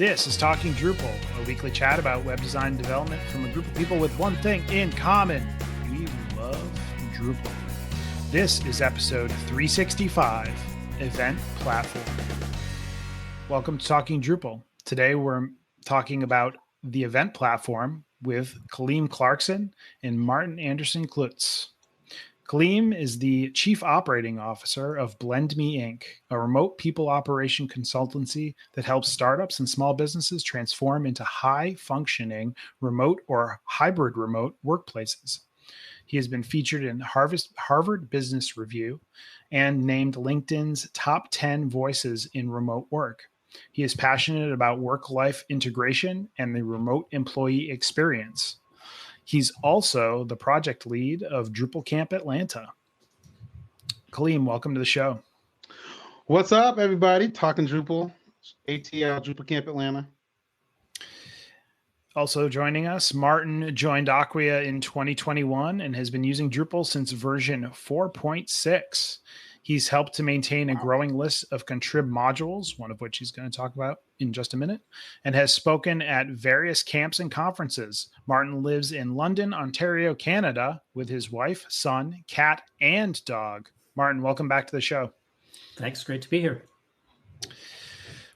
This is Talking Drupal, a weekly chat about web design and development from a group of people with one thing in common. We love Drupal. This is episode 365, Event Platform. Welcome to Talking Drupal. Today we're talking about the event platform with Kaleem Clarkson and Martin Anderson-Clutz. Kaleem is the Chief Operating Officer of BlendMe Inc., a remote people operation consultancy that helps startups and small businesses transform into high-functioning remote or hybrid remote workplaces. He has been featured in Harvard Business Review and named LinkedIn's top 10 voices in remote work. He is passionate about work-life integration and the remote employee experience. He's also the project lead of Drupal Camp Atlanta. Kaleem, welcome to the show. What's up, everybody? Talking Drupal, ATL, Drupal Camp Atlanta. Also joining us, Martin joined Acquia in 2021 and has been using Drupal since version 4.6. He's helped to maintain a growing list of contrib modules, one of which he's going to talk about in just a minute, and has spoken at various camps and conferences. Martin lives in London, Ontario, Canada, with his wife, son, cat, and dog. Martin, welcome back to the show. Thanks. Great to be here.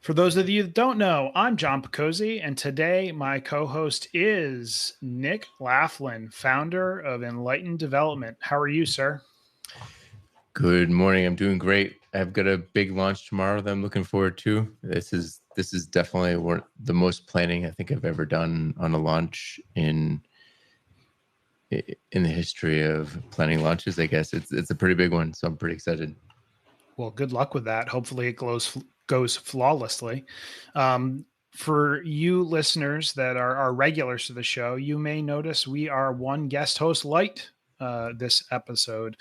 For those of you that don't know, I'm John Picozzi, and today my co-host is Nick Laughlin, founder of Enlightened Development. How are you, sir? Good morning. I'm doing great. I've got a big launch tomorrow that I'm looking forward to. This is definitely the most planning I think I've ever done on a launch in the history of planning launches. I guess it's a pretty big one, so I'm pretty excited. Well, good luck with that. Hopefully it goes flawlessly. For you listeners that are regulars to the show, you may notice we are one guest host light this episode.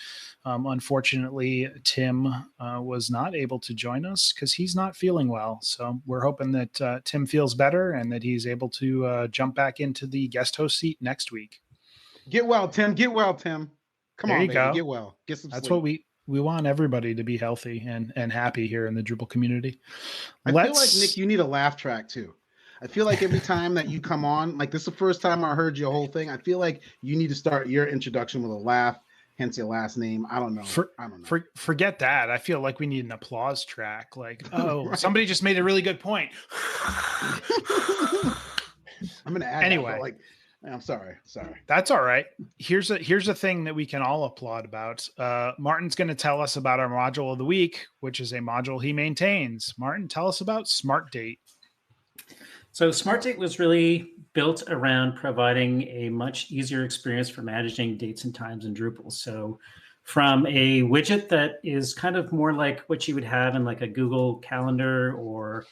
Unfortunately, Tim was not able to join us because he's not feeling well. So we're hoping that Tim feels better and that he's able to jump back into the guest host seat next week. Get well, Tim. Get well, Tim. Come on, baby. Get well. Get some That's sleep. what we want everybody to be healthy and happy here in the Drupal community. I feel like, Nick, you need a laugh track too. I feel like every time that you come on, like this is the first time I heard your whole thing. I feel like you need to start your introduction with a laugh, hence your last name. I don't know. Forget that. I feel like we need an applause track. Like, oh, right. Somebody just made a really good point. I'm going to add anyway. I'm sorry. That's all right. Here's a thing that we can all applaud about. Martin's going to tell us about our module of the week, which is a module he maintains. Martin, tell us about Smart Date. So Smart Date was really built around providing a much easier experience for managing dates and times in Drupal. So from a widget that is kind of more like what you would have in like a Google Calendar or,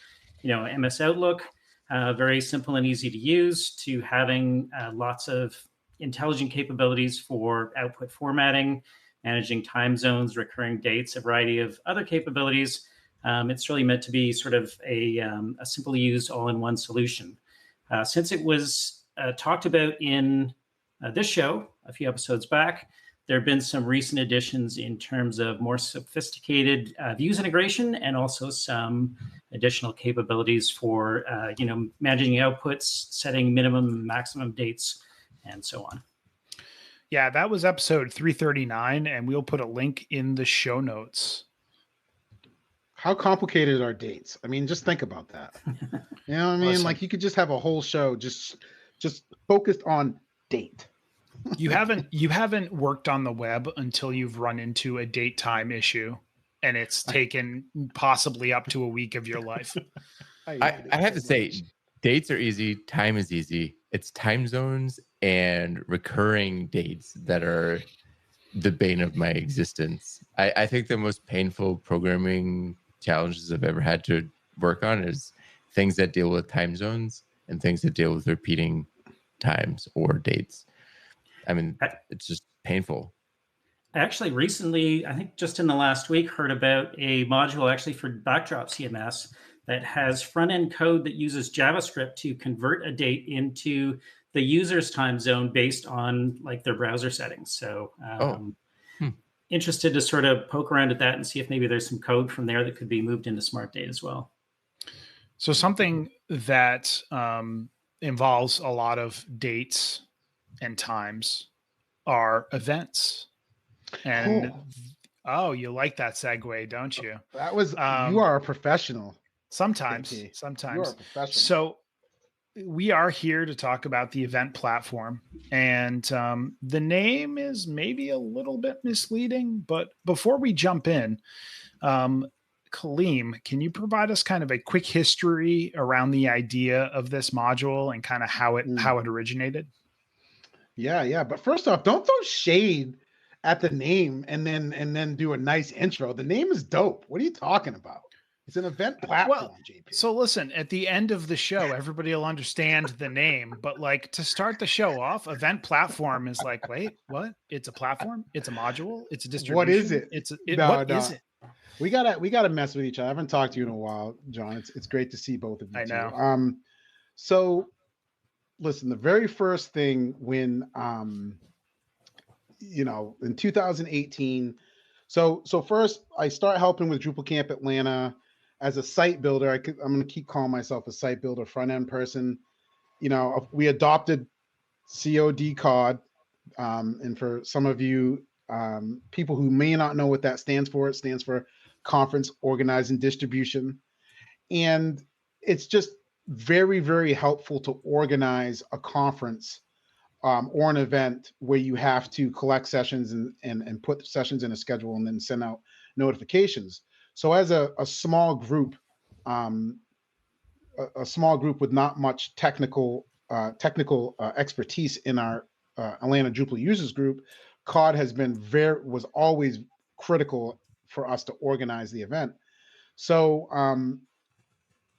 MS Outlook, very simple and easy to use, to having lots of intelligent capabilities for output formatting, managing time zones, recurring dates, a variety of other capabilities. It's really meant to be sort of a simply used all-in-one solution. Since it was talked about in this show a few episodes back, there have been some recent additions in terms of more sophisticated views integration and also some additional capabilities for managing outputs, setting minimum and maximum dates, and so on. Yeah, that was episode 339, and we'll put a link in the show notes. How complicated are dates? I mean, just think about that. You know what I mean? Listen, like you could just have a whole show just focused on date. You haven't worked on the web until you've run into a date time issue, and it's taken possibly up to a week of your life. I have to say, dates are easy. Time is easy. It's time zones and recurring dates that are the bane of my existence. I think the most painful programming challenges I've ever had to work on is things that deal with time zones and things that deal with repeating times or dates. I mean, it's just painful. I actually recently, I think just in the last week, heard about a module actually for Backdrop CMS that has front-end code that uses JavaScript to convert a date into the user's time zone based on like their browser settings. So interested to sort of poke around at that and see if maybe there's some code from there that could be moved into Smart Date as well. So something that involves a lot of dates and times are events. And Cool. oh, you like that segue, don't you? That was you are a professional. Sometimes. KP. You are a Sometimes. professional. So we are here to talk about the event platform, and the name is maybe a little bit misleading, but before we jump in, Kaleem, can you provide us kind of a quick history around the idea of this module and kind of how it originated? Yeah. But first off, don't throw shade at the name and then do a nice intro. The name is dope. What are you talking about? It's an event platform, JP. So listen, at the end of the show, everybody will understand the name, but like to start the show off, event platform is like, wait, what? It's a platform? It's a module? It's a distribution? What is it? What is it? We gotta mess with each other. I haven't talked to you in a while, John. It's great to see both of you. I know. Too. So listen, the very first thing when in 2018. So first I start helping with Drupal Camp Atlanta as a site builder. I'm going to keep calling myself a site builder, front end person. We adopted COD COD, and for some of you people who may not know what that stands for, it stands for Conference Organizing Distribution, and it's just very, very helpful to organize a conference or an event where you have to collect sessions and put sessions in a schedule and then send out notifications. So as a small group, a small group with not much technical expertise in our Atlanta Drupal users group, COD was always critical for us to organize the event. So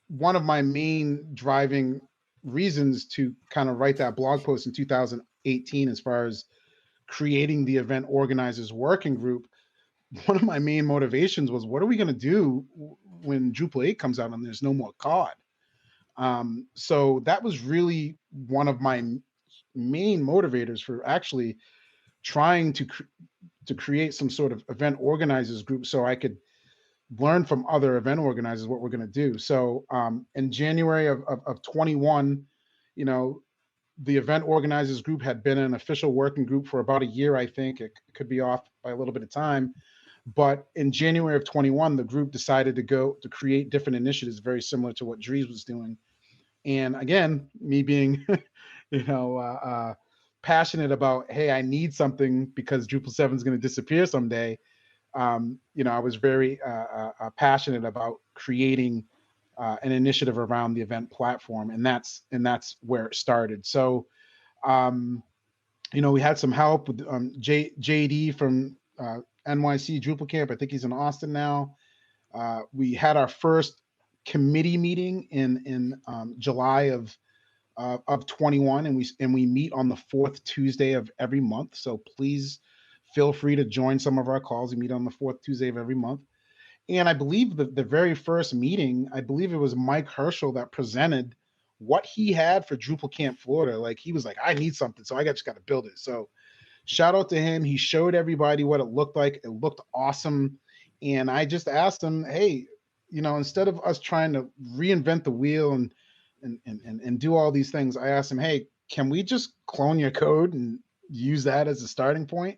one of my main driving reasons to kind of write that blog post in 2018 as far as creating the event organizers working group, one of my main motivations was, what are we going to do when Drupal 8 comes out and there's no more COD? So that was really one of my main motivators for actually trying to create some sort of event organizers group so I could learn from other event organizers what we're going to do. So in January of 21, the event organizers group had been an official working group for about a year, I think. It could be off by a little bit of time. But in January of 21, the group decided to create different initiatives very similar to what Dries was doing. And again, me being, passionate about, hey, I need something because Drupal 7 is going to disappear someday. I was very passionate about creating an initiative around the event platform, and that's where it started. So, we had some help with JD from NYC Drupal Camp. I think he's in Austin now. We had our first committee meeting in July of 21, and we meet on the fourth Tuesday of every month. So please feel free to join some of our calls. We meet on the fourth Tuesday of every month. And I believe the very first meeting, I believe it was Mike Herschel that presented what he had for Drupal Camp Florida. Like, he was like, I need something, so I just got to build it. So shout out to him. He showed everybody what it looked like. It looked awesome. And I just asked him, hey, instead of us trying to reinvent the wheel and do all these things, I asked him, hey, can we just clone your code and use that as a starting point?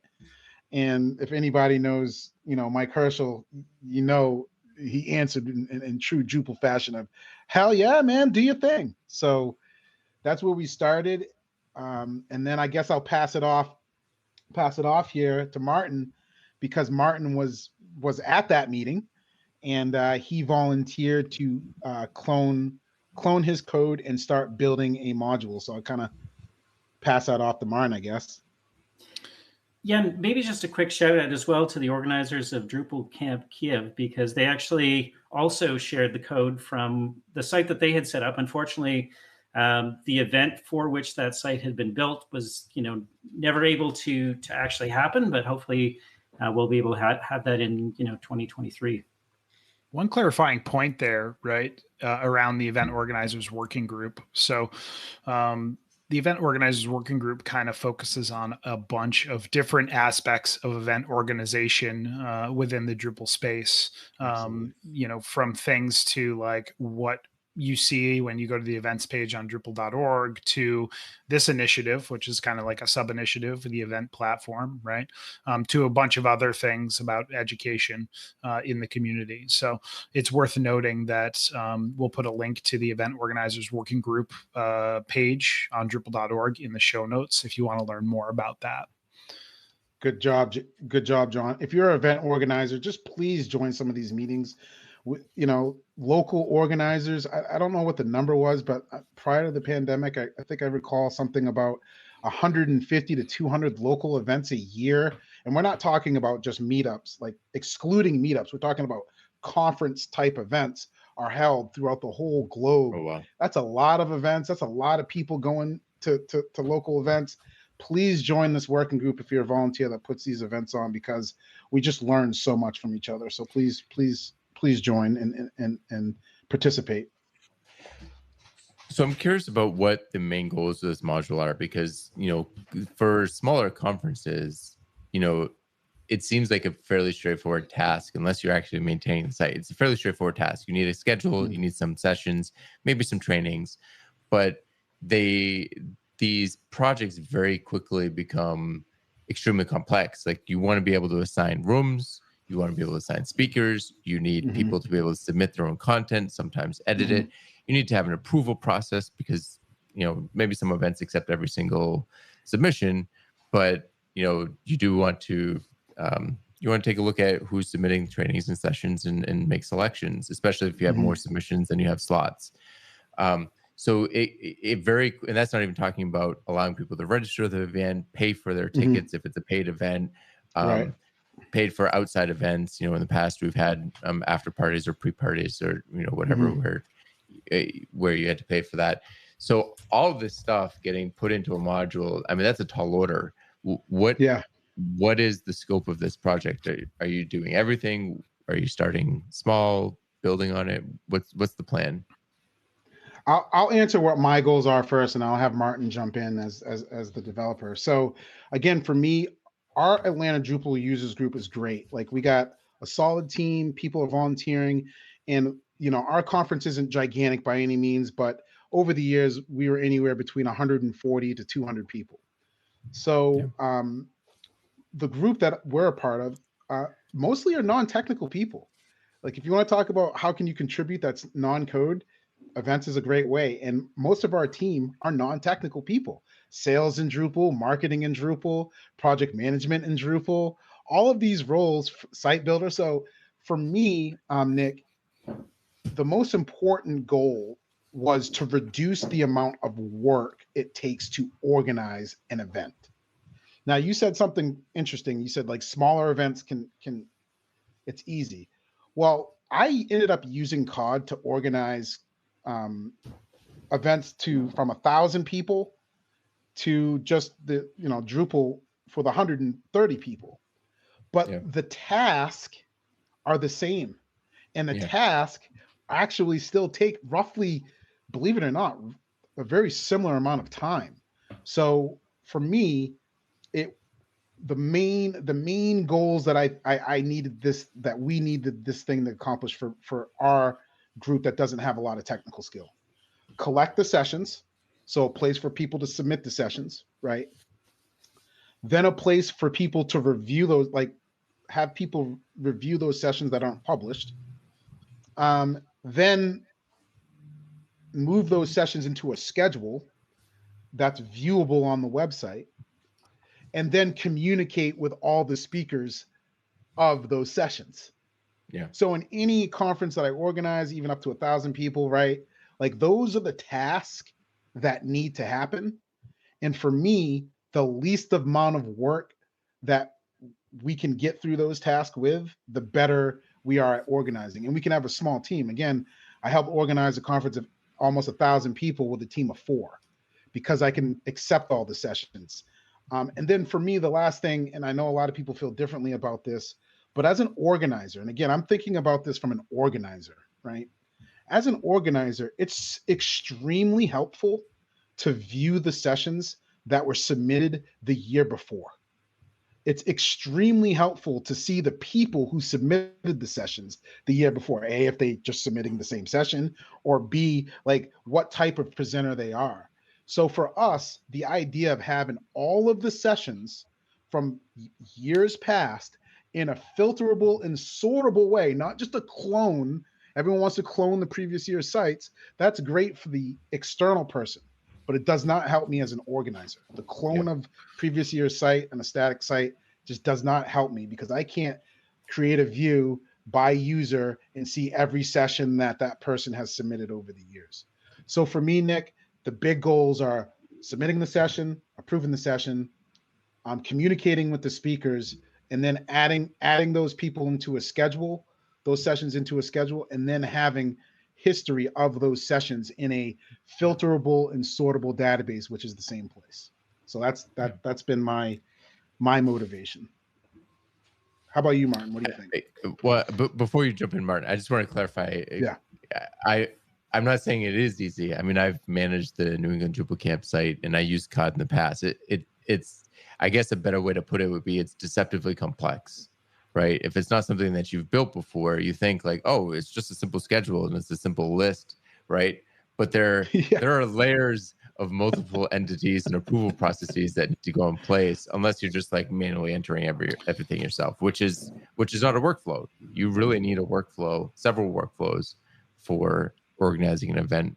And if anybody knows, Mike Herschel, he answered in true Drupal fashion of, hell yeah, man, do your thing. So that's where we started. And then I guess I'll pass it off here to Martin, because Martin was at that meeting, and he volunteered to clone his code and start building a module. So I'll kind of pass that off to Martin, I guess. Yeah, and maybe just a quick shout out as well to the organizers of Drupal Camp Kiev, because they actually also shared the code from the site that they had set up. Unfortunately, the event for which that site had been built was, never able to actually happen, but hopefully we'll be able to have that in, 2023. One clarifying point there, right, around the event organizers working group. So the event organizers working group kind of focuses on a bunch of different aspects of event organization within the Drupal space, from things to like what you see when you go to the events page on Drupal.org to this initiative, which is kind of like a sub initiative for the event platform, right? To a bunch of other things about education in the community. So it's worth noting that we'll put a link to the event organizers working group page on Drupal.org in the show notes if you want to learn more about that. Good job, John. If you're an event organizer, just please join some of these meetings. You know, local organizers, I don't know what the number was, but prior to the pandemic, I think I recall something about 150 to 200 local events a year. And we're not talking about just meetups, like excluding meetups. We're talking about conference type events are held throughout the whole globe. Oh, wow. That's a lot of events. That's a lot of people going to local events. Please join this working group if you're a volunteer that puts these events on, because we just learn so much from each other. So please join and participate. So I'm curious about what the main goals of this module are, because, you know, for smaller conferences, you know, it seems like a fairly straightforward task unless you're actually maintaining the site. It's a fairly straightforward task. You need a schedule, you need some sessions, maybe some trainings, but these projects very quickly become extremely complex. Like, you want to be able to assign rooms, you want to be able to assign speakers, you need people to be able to submit their own content, sometimes edit it. You need to have an approval process because, you know, maybe some events accept every single submission, but, you know, you do want to take a look at who's submitting trainings and sessions and make selections, especially if you have more submissions than you have slots. So it very, and that's not even talking about allowing people to register the event, pay for their tickets if it's a paid event, Right. paid for outside events. You know, in the past we've had after parties or pre-parties or, you know, whatever where you had to pay for that. So all of this stuff getting put into a module, I mean, that's a tall order. What is the scope of this project? Are you doing everything? Are you starting small, building on it? What's the plan? I'll answer what my goals are first, and I'll have Martin jump in as the developer. So again, for me, our Atlanta Drupal users group is great. Like, we got a solid team, people are volunteering, and, you know, our conference isn't gigantic by any means, but over the years we were anywhere between 140 to 200 people. So the group that we're a part of mostly are non-technical people. Like, if you want to talk about how can you contribute that's non-code, events is a great way. And most of our team are non-technical people. Sales in Drupal, marketing in Drupal, project management in Drupal, all of these roles, site builder. So for me, Nick, the most important goal was to reduce the amount of work it takes to organize an event. Now, you said something interesting. You said, like, smaller events can it's easy. Well, I ended up using COD to organize events from 1,000 people to just the, you know, Drupal for the 130 people, but the task are the same, and the task actually still take roughly, believe it or not, a very similar amount of time. So for me, the main goals that I needed that we needed this thing to accomplish for our group that doesn't have a lot of technical skill: collect the sessions, so a place for people to submit the sessions, right? Then a place for people to review those, like, have people review those sessions that aren't published. Then move those sessions into a schedule that's viewable on the website, and then communicate with all the speakers of those sessions. Yeah. So in any conference that I organize, even up to 1,000 people, right? Like, those are the tasks that need to happen. And for me, the least amount of work that we can get through those tasks with, the better we are at organizing. And we can have a small team. Again, I help organize a conference of almost 1,000 people with a team of 4, because I can accept all the sessions. And then for me, the last thing, and I know a lot of people feel differently about this, but as an organizer, and again, I'm thinking about this from an organizer, right? As an organizer, it's extremely helpful to view the sessions that were submitted the year before. it's extremely helpful to see the people who submitted the sessions the year before. A, if they just submitting the same session, or B, like what type of presenter they are. So for us, the idea of having all of the sessions from years past in a filterable and sortable way, not just a clone. Everyone wants to clone the previous year's sites. That's great for the external person, but it does not help me as an organizer. The clone of previous year's site and a static site just does not help me, because I can't create a view by user and see every session that that person has submitted over the years. So for me, Nick, the big goals are submitting the session, approving the session, communicating with the speakers, and then adding those people into a schedule, those sessions into a schedule, and then having history of those sessions in a filterable and sortable database, which is the same place. So that's been my motivation. How about you, Martin? What do you think? Well, before you jump in, Martin, I just want to clarify. Yeah. I'm not saying it is easy. I mean, I've managed the New England Drupal Camp site, and I used COD in the past. It's I guess a better way to put it would be it's deceptively complex, right? If it's not something that you've built before, you think like, oh, it's just a simple schedule and it's a simple list, right? But there are layers of multiple entities and approval processes that need to go in place, unless you're just like manually entering everything yourself, which is not a workflow. You really need a workflow, several workflows for organizing an event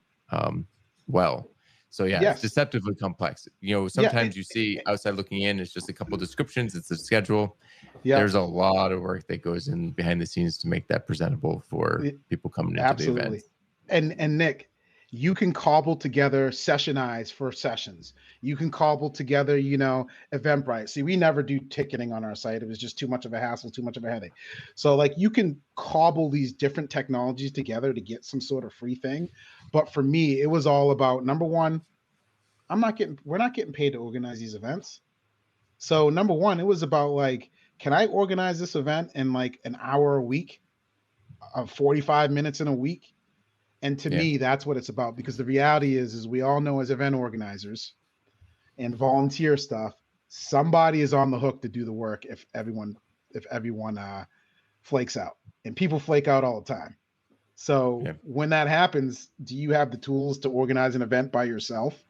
well. So it's deceptively complex. You know, sometimes you see outside looking in, it's just a couple of descriptions, it's a schedule. There's a lot of work that goes in behind the scenes to make that presentable for people coming into the event. And Nick, you can cobble together sessionize for sessions. You can cobble together, Eventbrite. See, we never do ticketing on our site. It was just too much of a hassle, too much of a headache. So like you can cobble these different technologies together to get some sort of free thing. But for me, it was all about, number one, we're not getting paid to organize these events. So number one, it was about like, can I organize this event in like an hour a week, 45 minutes in a week? And to me, that's what it's about, because the reality is we all know as event organizers and volunteer stuff, somebody is on the hook to do the work if everyone flakes out, and people flake out all the time. So when that happens, do you have the tools to organize an event by yourself?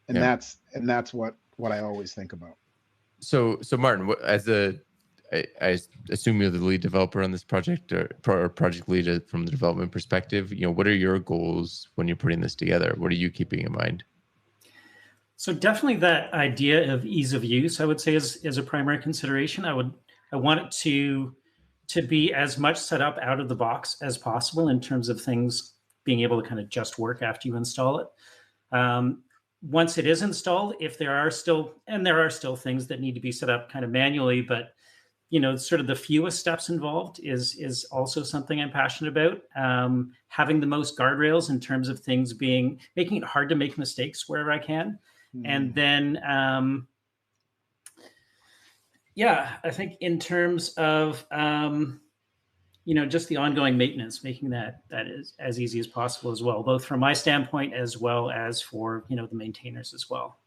And that's what I always think about. So Martin, I assume you're the lead developer on this project, or project lead from the development perspective. What are your goals when you're putting this together? What are you keeping in mind? So definitely that idea of ease of use, I would say, is a primary consideration. I want it to be as much set up out of the box as possible in terms of things being able to kind of just work after you install it. Once it is installed, if there are still things that need to be set up kind of manually, but sort of the fewest steps involved is also something I'm passionate about. Having the most guardrails in terms of things making it hard to make mistakes wherever I can. And then, I think in terms of, just the ongoing maintenance, making that is as easy as possible as well, both from my standpoint as well as for, the maintainers as well.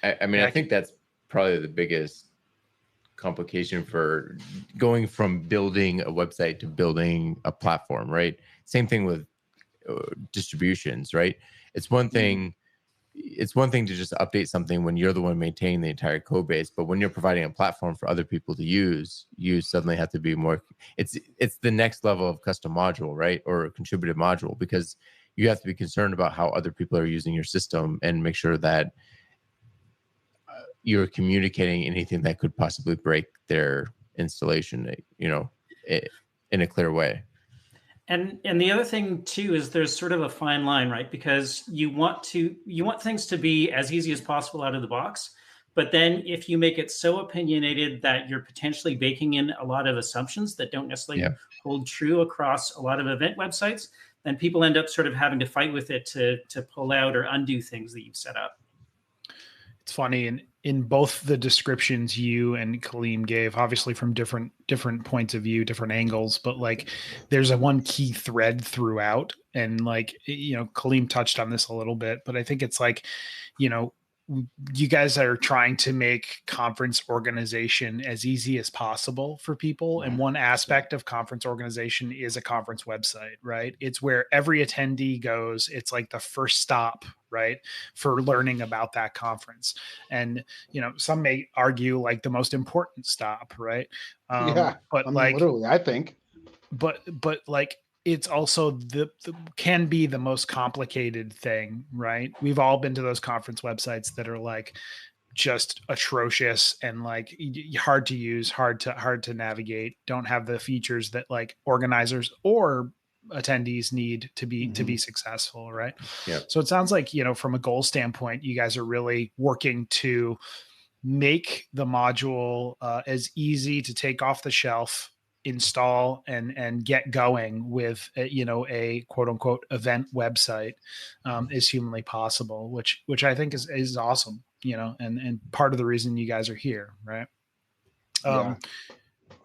I think that's probably the biggest complication for going from building a website to building a platform, right? Same thing with distributions, right? It's one thing to just update something when you're the one maintaining the entire code base, but when you're providing a platform for other people to use, you suddenly have to be more, it's the next level of custom module, right? Or a contributed module, because you have to be concerned about how other people are using your system and make sure that you're communicating anything that could possibly break their installation, in a clear way. And the other thing too is there's sort of a fine line, right? Because you want things to be as easy as possible out of the box, but then if you make it so opinionated that you're potentially baking in a lot of assumptions that don't necessarily hold true across a lot of event websites, then people end up sort of having to fight with it to pull out or undo things that you've set up. It's funny, in both the descriptions you and Kaleem gave, obviously from different points of view, different angles, but like there's a one key thread throughout. And like, Kaleem touched on this a little bit, but I think it's like, you guys are trying to make conference organization as easy as possible for people. And one aspect of conference organization is a conference website, right? It's where every attendee goes. It's like the first stop, right, for learning about that conference. And, some may argue like the most important stop, right? But like literally, I think. But like, it's also the can be the most complicated thing, right? We've all been to those conference websites that are like just atrocious and like hard to use, hard to navigate, don't have the features that like organizers or attendees need to be successful, right? Yeah. So it sounds like, from a goal standpoint, you guys are really working to make the module as easy to take off the shelf, install and get going with a quote unquote event website as humanly possible, which I think is awesome, and part of the reason you guys are here, right?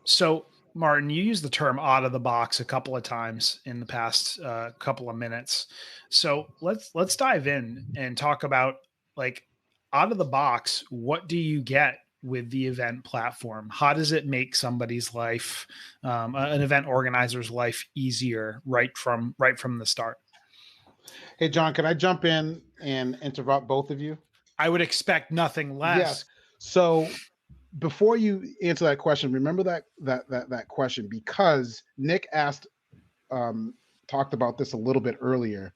So Martin, you used the term out of the box a couple of times in the past couple of minutes. So let's dive in and talk about, like, out of the box, what do you get with the event platform? How does it make somebody's life, an event organizer's life, easier right from the start? Hey, John, can I jump in and interrupt both of you? I would expect nothing less. Yes. So before you answer that question, remember that question, because Nick talked about this a little bit earlier.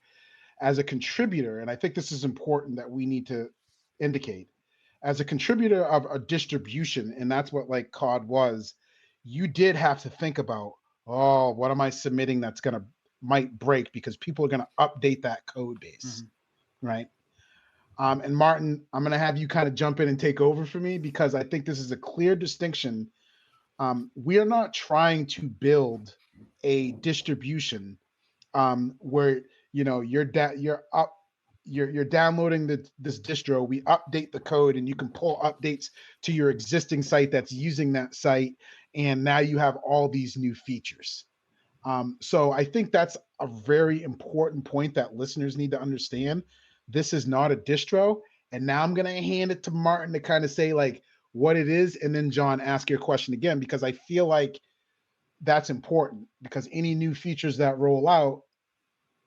As a contributor, and I think this is important that we need to indicate, as a contributor of a distribution, and that's what like COD was, you did have to think about, what am I submitting that's might break, because people are going to update that code base, right? And Martin, I'm going to have you kind of jump in and take over for me, because I think this is a clear distinction. We are not trying to build a distribution where you're downloading this distro. We update the code, and you can pull updates to your existing site that's using that site, and now you have all these new features. So I think that's a very important point that listeners need to understand. This is not a distro. And now I'm going to hand it to Martin to kind of say like what it is, and then John, ask your question again, because I feel like that's important, because any new features that roll out,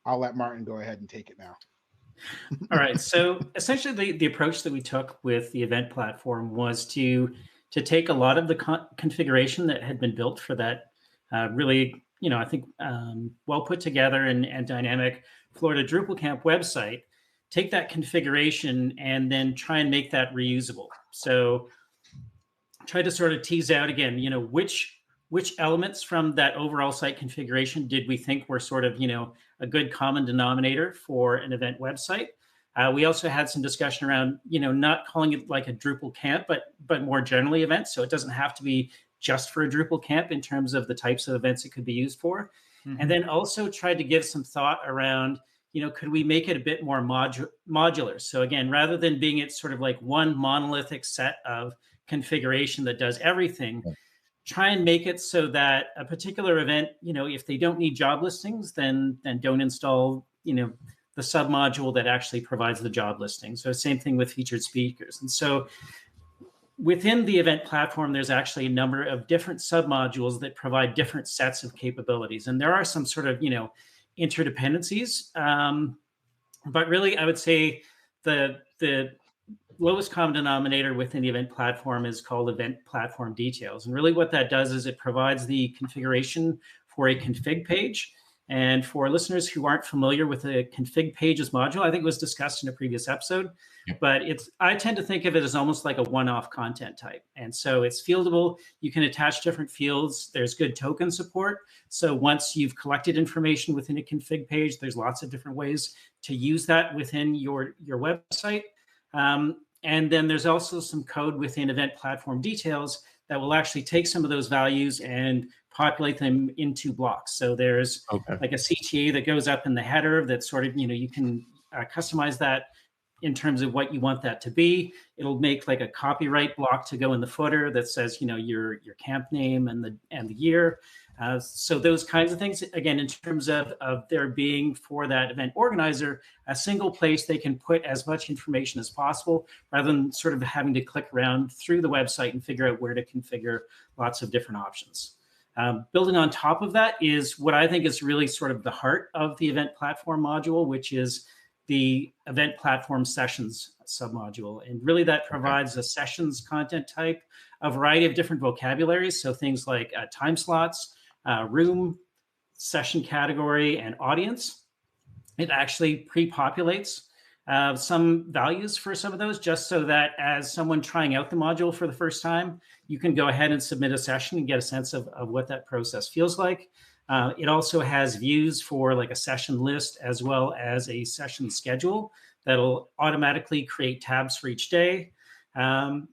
I'll let Martin go ahead and take it now. All right. So essentially the approach that we took with the event platform was to take a lot of the configuration that had been built for that really, I think well put together and dynamic Florida Drupal Camp website, take that configuration and then try and make that reusable. So try to sort of tease out again, which elements from that overall site configuration did we think were sort of, a good common denominator for an event website. We also had some discussion around, not calling it like a Drupal camp, but more generally events. So it doesn't have to be just for a Drupal camp in terms of the types of events it could be used for. And then also tried to give some thought around, could we make it a bit more modular? So again, rather than being it sort of like one monolithic set of configuration that does everything, try and make it so that a particular event, if they don't need job listings, then don't install, the submodule that actually provides the job listing. So same thing with featured speakers. And so within the event platform, there's actually a number of different submodules that provide different sets of capabilities. And there are some sort of, interdependencies. But really, I would say the lowest common denominator within the event platform is called event platform details. And really what that does is it provides the configuration for a config page. And for listeners who aren't familiar with the config pages module, I think it was discussed in a previous episode, but I tend to think of it as almost like a one-off content type. And so it's fieldable. You can attach different fields. There's good token support. So once you've collected information within a config page, there's lots of different ways to use that within your website. And then there's also some code within event platform details that will actually take some of those values and populate them into blocks. So there's like a CTA that goes up in the header that sort of, you can customize that in terms of what you want that to be. It'll make like a copyright block to go in the footer that says, your camp name and the year. So those kinds of things, again, in terms of there being for that event organizer, a single place they can put as much information as possible rather than sort of having to click around through the website and figure out where to configure lots of different options. Building on top of that is what I think is really sort of the heart of the event platform module, which is the event platform sessions submodule. And really that provides a sessions content type, a variety of different vocabularies. So things like time slots, room, session category, and audience. It actually pre-populates some values for some of those, just so that as someone trying out the module for the first time, you can go ahead and submit a session and get a sense of what that process feels like. It also has views for like a session list as well as a session schedule that'll automatically create tabs for each day. And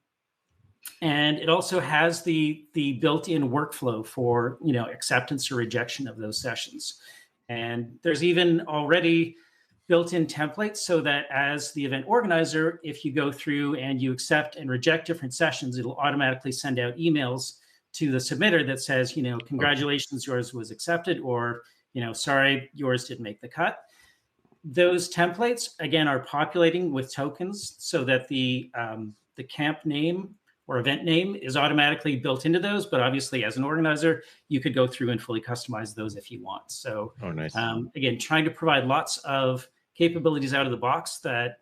it also has the built-in workflow for acceptance or rejection of those sessions. And there's even already built-in templates so that as the event organizer, if you go through and you accept and reject different sessions, it'll automatically send out emails to the submitter that says, congratulations, yours was accepted, or, sorry, yours didn't make the cut. Those templates, again, are populating with tokens so that the camp name or event name is automatically built into those. But obviously, as an organizer, you could go through and fully customize those if you want. So, nice. Again, trying to provide lots of capabilities out of the box that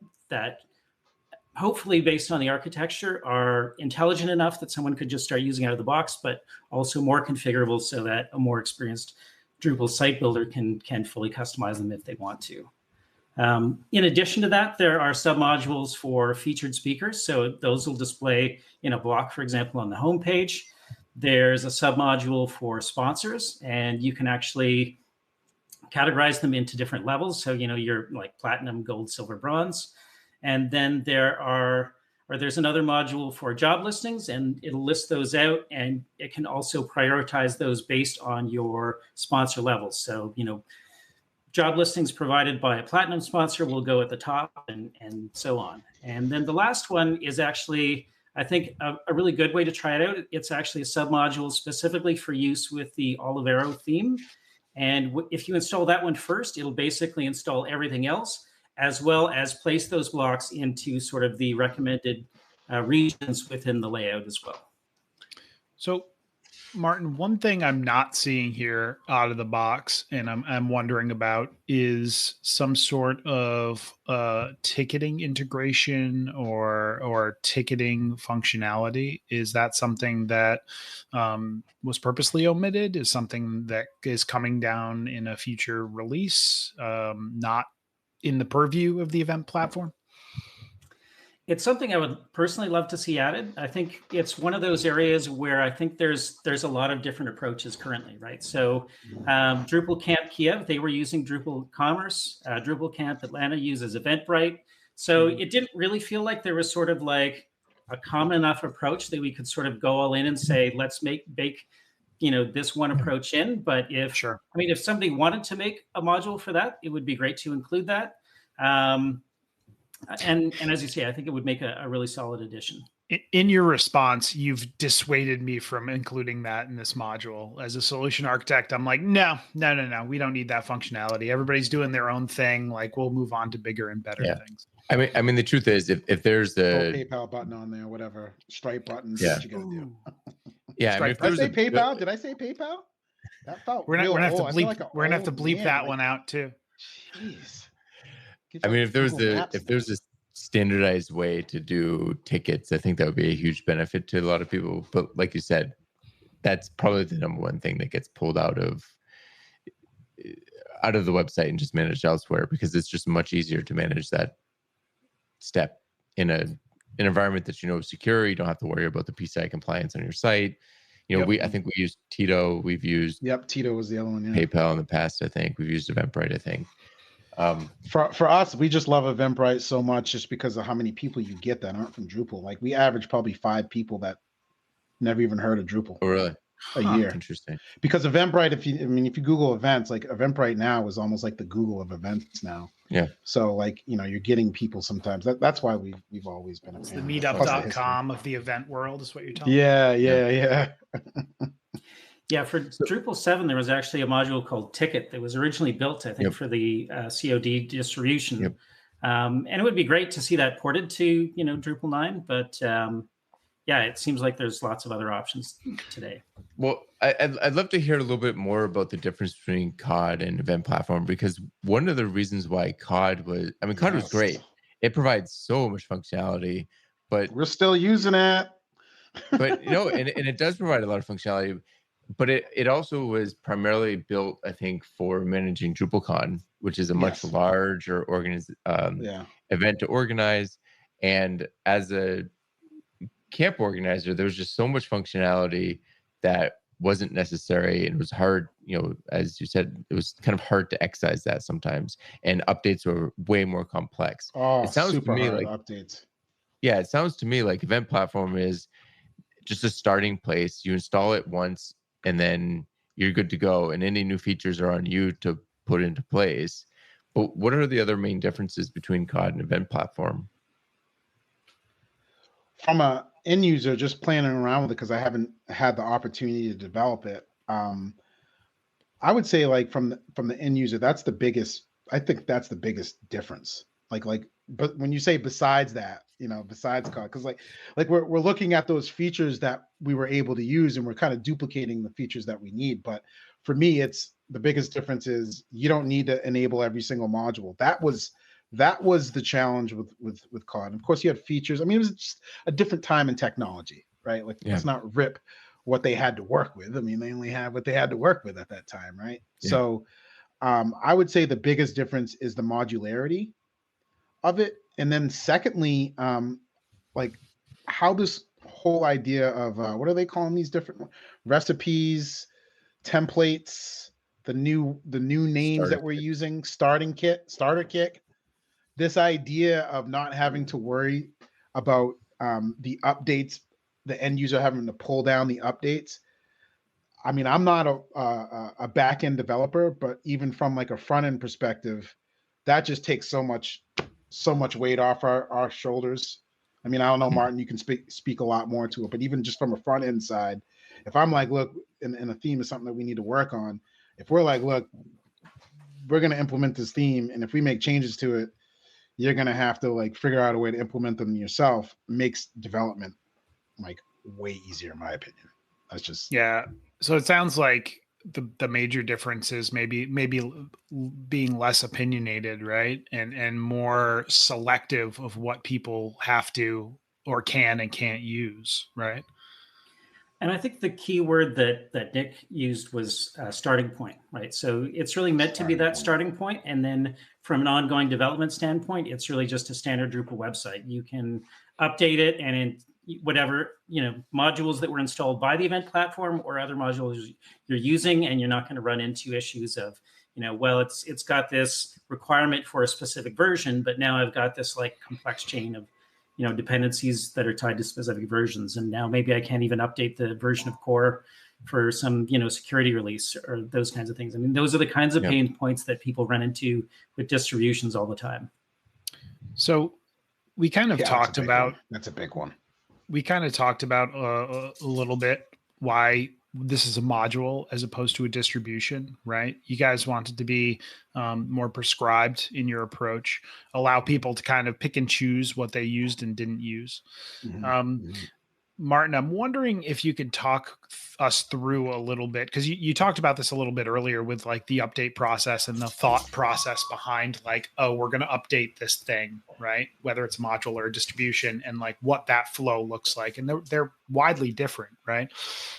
hopefully, based on the architecture, are intelligent enough that someone could just start using out of the box, but also more configurable so that a more experienced Drupal site builder can fully customize them if they want to. In addition to that, there are submodules for featured speakers. So those will display in a block, for example, on the homepage. There's a submodule for sponsors, and you can actually categorize them into different levels. So, you're like platinum, gold, silver, bronze. And then there's another module for job listings, and it'll list those out, and it can also prioritize those based on your sponsor levels. So, job listings provided by a platinum sponsor will go at the top, and so on. And then the last one is actually, I think, a really good way to try it out. It's actually a submodule specifically for use with the Olivero theme. And if you install that one first, it'll basically install everything else, as well as place those blocks into sort of the recommended regions within the layout as well. So, Martin, one thing I'm not seeing here out of the box, and I'm wondering about, is some sort of ticketing integration or ticketing functionality. Is that something that was purposely omitted? Is something that is coming down in a future release, not in the purview of the event platform? It's something I would personally love to see added. I think it's one of those areas where I think there's a lot of different approaches currently, right? So Drupal Camp Kiev, they were using Drupal Commerce. Drupal Camp Atlanta uses Eventbrite. So it didn't really feel like there was sort of like a common enough approach that we could sort of go all in and say, let's bake this one approach in. But if somebody wanted to make a module for that, it would be great to include that. And as you say, I think it would make a really solid addition. In your response, you've dissuaded me from including that in this module. As a solution architect, I'm like, no, we don't need that functionality. Everybody's doing their own thing. Like, we'll move on to bigger and better things. I mean, the truth is, if there's the PayPal button on there, whatever Stripe buttons, what you gotta do. Yeah, Did I say PayPal? Did I say PayPal? That felt we're gonna have to bleep that one out too. Jeez. I mean, if there's a standardized way to do tickets, I think that would be a huge benefit to a lot of people. But like you said, that's probably the number one thing that gets pulled out of the website and just managed elsewhere, because it's just much easier to manage that step in an environment that is secure. You don't have to worry about the PCI compliance on your site. I think we used Tito. We've used Tito was the other one. Yeah. PayPal in the past. I think we've used Eventbrite. I think. For us, we just love Eventbrite so much just because of how many people you get that aren't from Drupal. Like, we average probably 5 people that never even heard of Drupal. Oh, really? A year. Interesting. Because Eventbrite, if you Google events, like Eventbrite now is almost like the Google of events now. Yeah. So like, you're getting people sometimes. That's why we've always been a fan. The meetup.com of the event world is what you're telling me. Yeah. Yeah, for Drupal 7, there was actually a module called Ticket that was originally built, I think, for the COD distribution. Yep. And it would be great to see that ported to, Drupal 9, but yeah, it seems like there's lots of other options today. Well, I'd love to hear a little bit more about the difference between COD and Event Platform, because one of the reasons why COD was great. It provides so much functionality, but we're still using it. But and it does provide a lot of functionality, but it also was primarily built, I think, for managing DrupalCon, which is a much larger event to organize. And as a camp organizer, there was just so much functionality that wasn't necessary, and it was hard, as you said, it was kind of hard to excise that sometimes, and updates were way more complex. It sounds super to me hard like updates. Yeah, it sounds to me like Event Platform is just a starting place. You install it once and then you're good to go, and any new features are on you to put into place. But what are the other main differences between COD and Event Platform? From a end user, just playing around with it, because I haven't had the opportunity to develop it, I would say, like, from the end user, that's the biggest. I think that's the biggest difference. But when you say besides that, besides COD, because like we're looking at those features that we were able to use, and we're kind of duplicating the features that we need. But for me, it's the biggest difference is you don't need to enable every single module. That was the challenge with COD. And of course, you had features. I mean, it was just a different time in technology, right? Like, let's not rip what they had to work with. I mean, they only had what they had to work with at that time, right? Yeah. So I would say the biggest difference is the modularity of it. And then secondly, like how this whole idea of what are they calling these different recipes, templates, the new names that we're using, starter kit, this idea of not having to worry about the updates, the end user having to pull down the updates. I mean, I'm not a back end developer, but even from like a front end perspective, that just takes so much weight off our shoulders. I mean, I don't know, Martin, you can speak a lot more to it, but even just from a front end side, if I'm like, look, and a theme is something that we need to work on. If we're like, look, we're going to implement this theme, and if we make changes to it, you're going to have to like figure out a way to implement them yourself, makes development like way easier, in my opinion. That's just. Yeah. So it sounds like the major difference is maybe being less opinionated, right? And more selective of what people have to or can and can't use, right? And I think the key word that Nick used was starting point, right? So it's really meant to be that starting point. And then from an ongoing development standpoint, it's really just a standard Drupal website. You can update it and in whatever, modules that were installed by the event platform or other modules you're using, and you're not going to run into issues of, well, it's got this requirement for a specific version, but now I've got this like complex chain of dependencies that are tied to specific versions. And now maybe I can't even update the version of core for some, security release or those kinds of things. I mean, those are the kinds of pain points that people run into with distributions all the time. So we kind of talked about, that's a big one. We kind of talked about a little bit why this is a module as opposed to a distribution, right? You guys wanted to be more prescribed in your approach, allow people to kind of pick and choose what they used and didn't use. Mm-hmm. Martin, I'm wondering if you could talk us through a little bit, because you talked about this a little bit earlier with like the update process and the thought process behind like, oh, we're going to update this thing, right? Whether it's a module or a distribution, and like what that flow looks like. And they're widely different, right?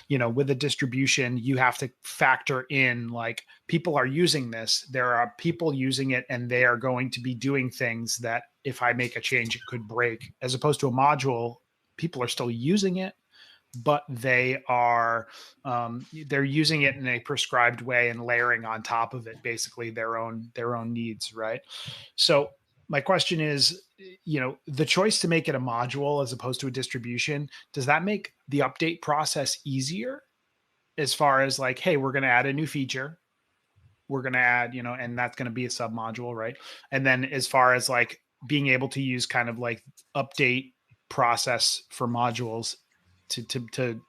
With a distribution, you have to factor in like people are using this. There are people using it, and they are going to be doing things that if I make a change, it could break, as opposed to a module. People are still using it, but they are they're using it in a prescribed way and layering on top of it basically their own needs, right? So my question is, the choice to make it a module as opposed to a distribution, does that make the update process easier? As far as like, hey, we're going to add a new feature, we're going to add, and that's going to be a sub module, right? And then as far as like being able to use kind of like update process for modules to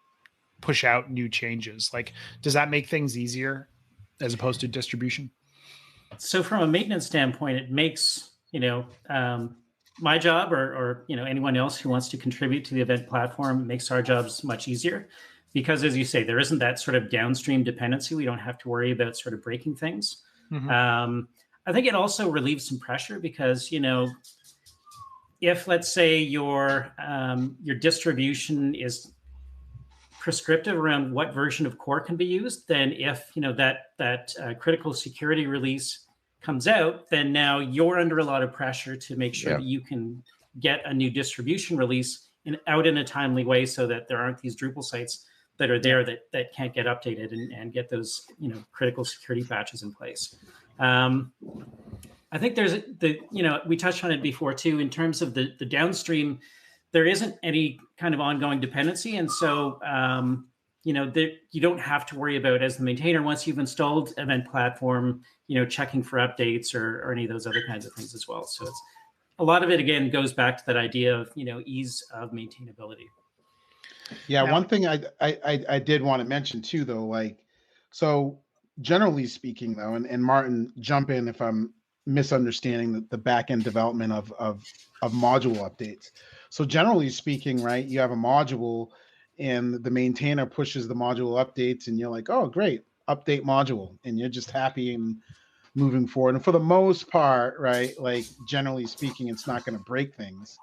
push out new changes? Like, does that make things easier as opposed to distribution? So from a maintenance standpoint, it makes, my job or anyone else who wants to contribute to the event platform, makes our jobs much easier because, as you say, there isn't that sort of downstream dependency. We don't have to worry about sort of breaking things. I think it also relieves some pressure because, if let's say your distribution is prescriptive around what version of core can be used, then if that critical security release comes out, then now you're under a lot of pressure to make sure that you can get a new distribution release out in a timely way, so that there aren't these Drupal sites that are there that can't get updated and get those critical security patches in place. I think there's we touched on it before too, in terms of the downstream. There isn't any kind of ongoing dependency, and so you don't have to worry about, as the maintainer, once you've installed Event Platform, checking for updates or any of those other kinds of things as well. So it's a lot of it, again, goes back to that idea of ease of maintainability. Yeah, now, one thing I did want to mention too, though, like, so generally speaking, though, and Martin, jump in if I'm misunderstanding the back end development of module updates. So generally speaking, right, you have a module and the maintainer pushes the module updates and you're like, oh, great, update module. And you're just happy and moving forward. And for the most part, right, like generally speaking, it's not going to break things.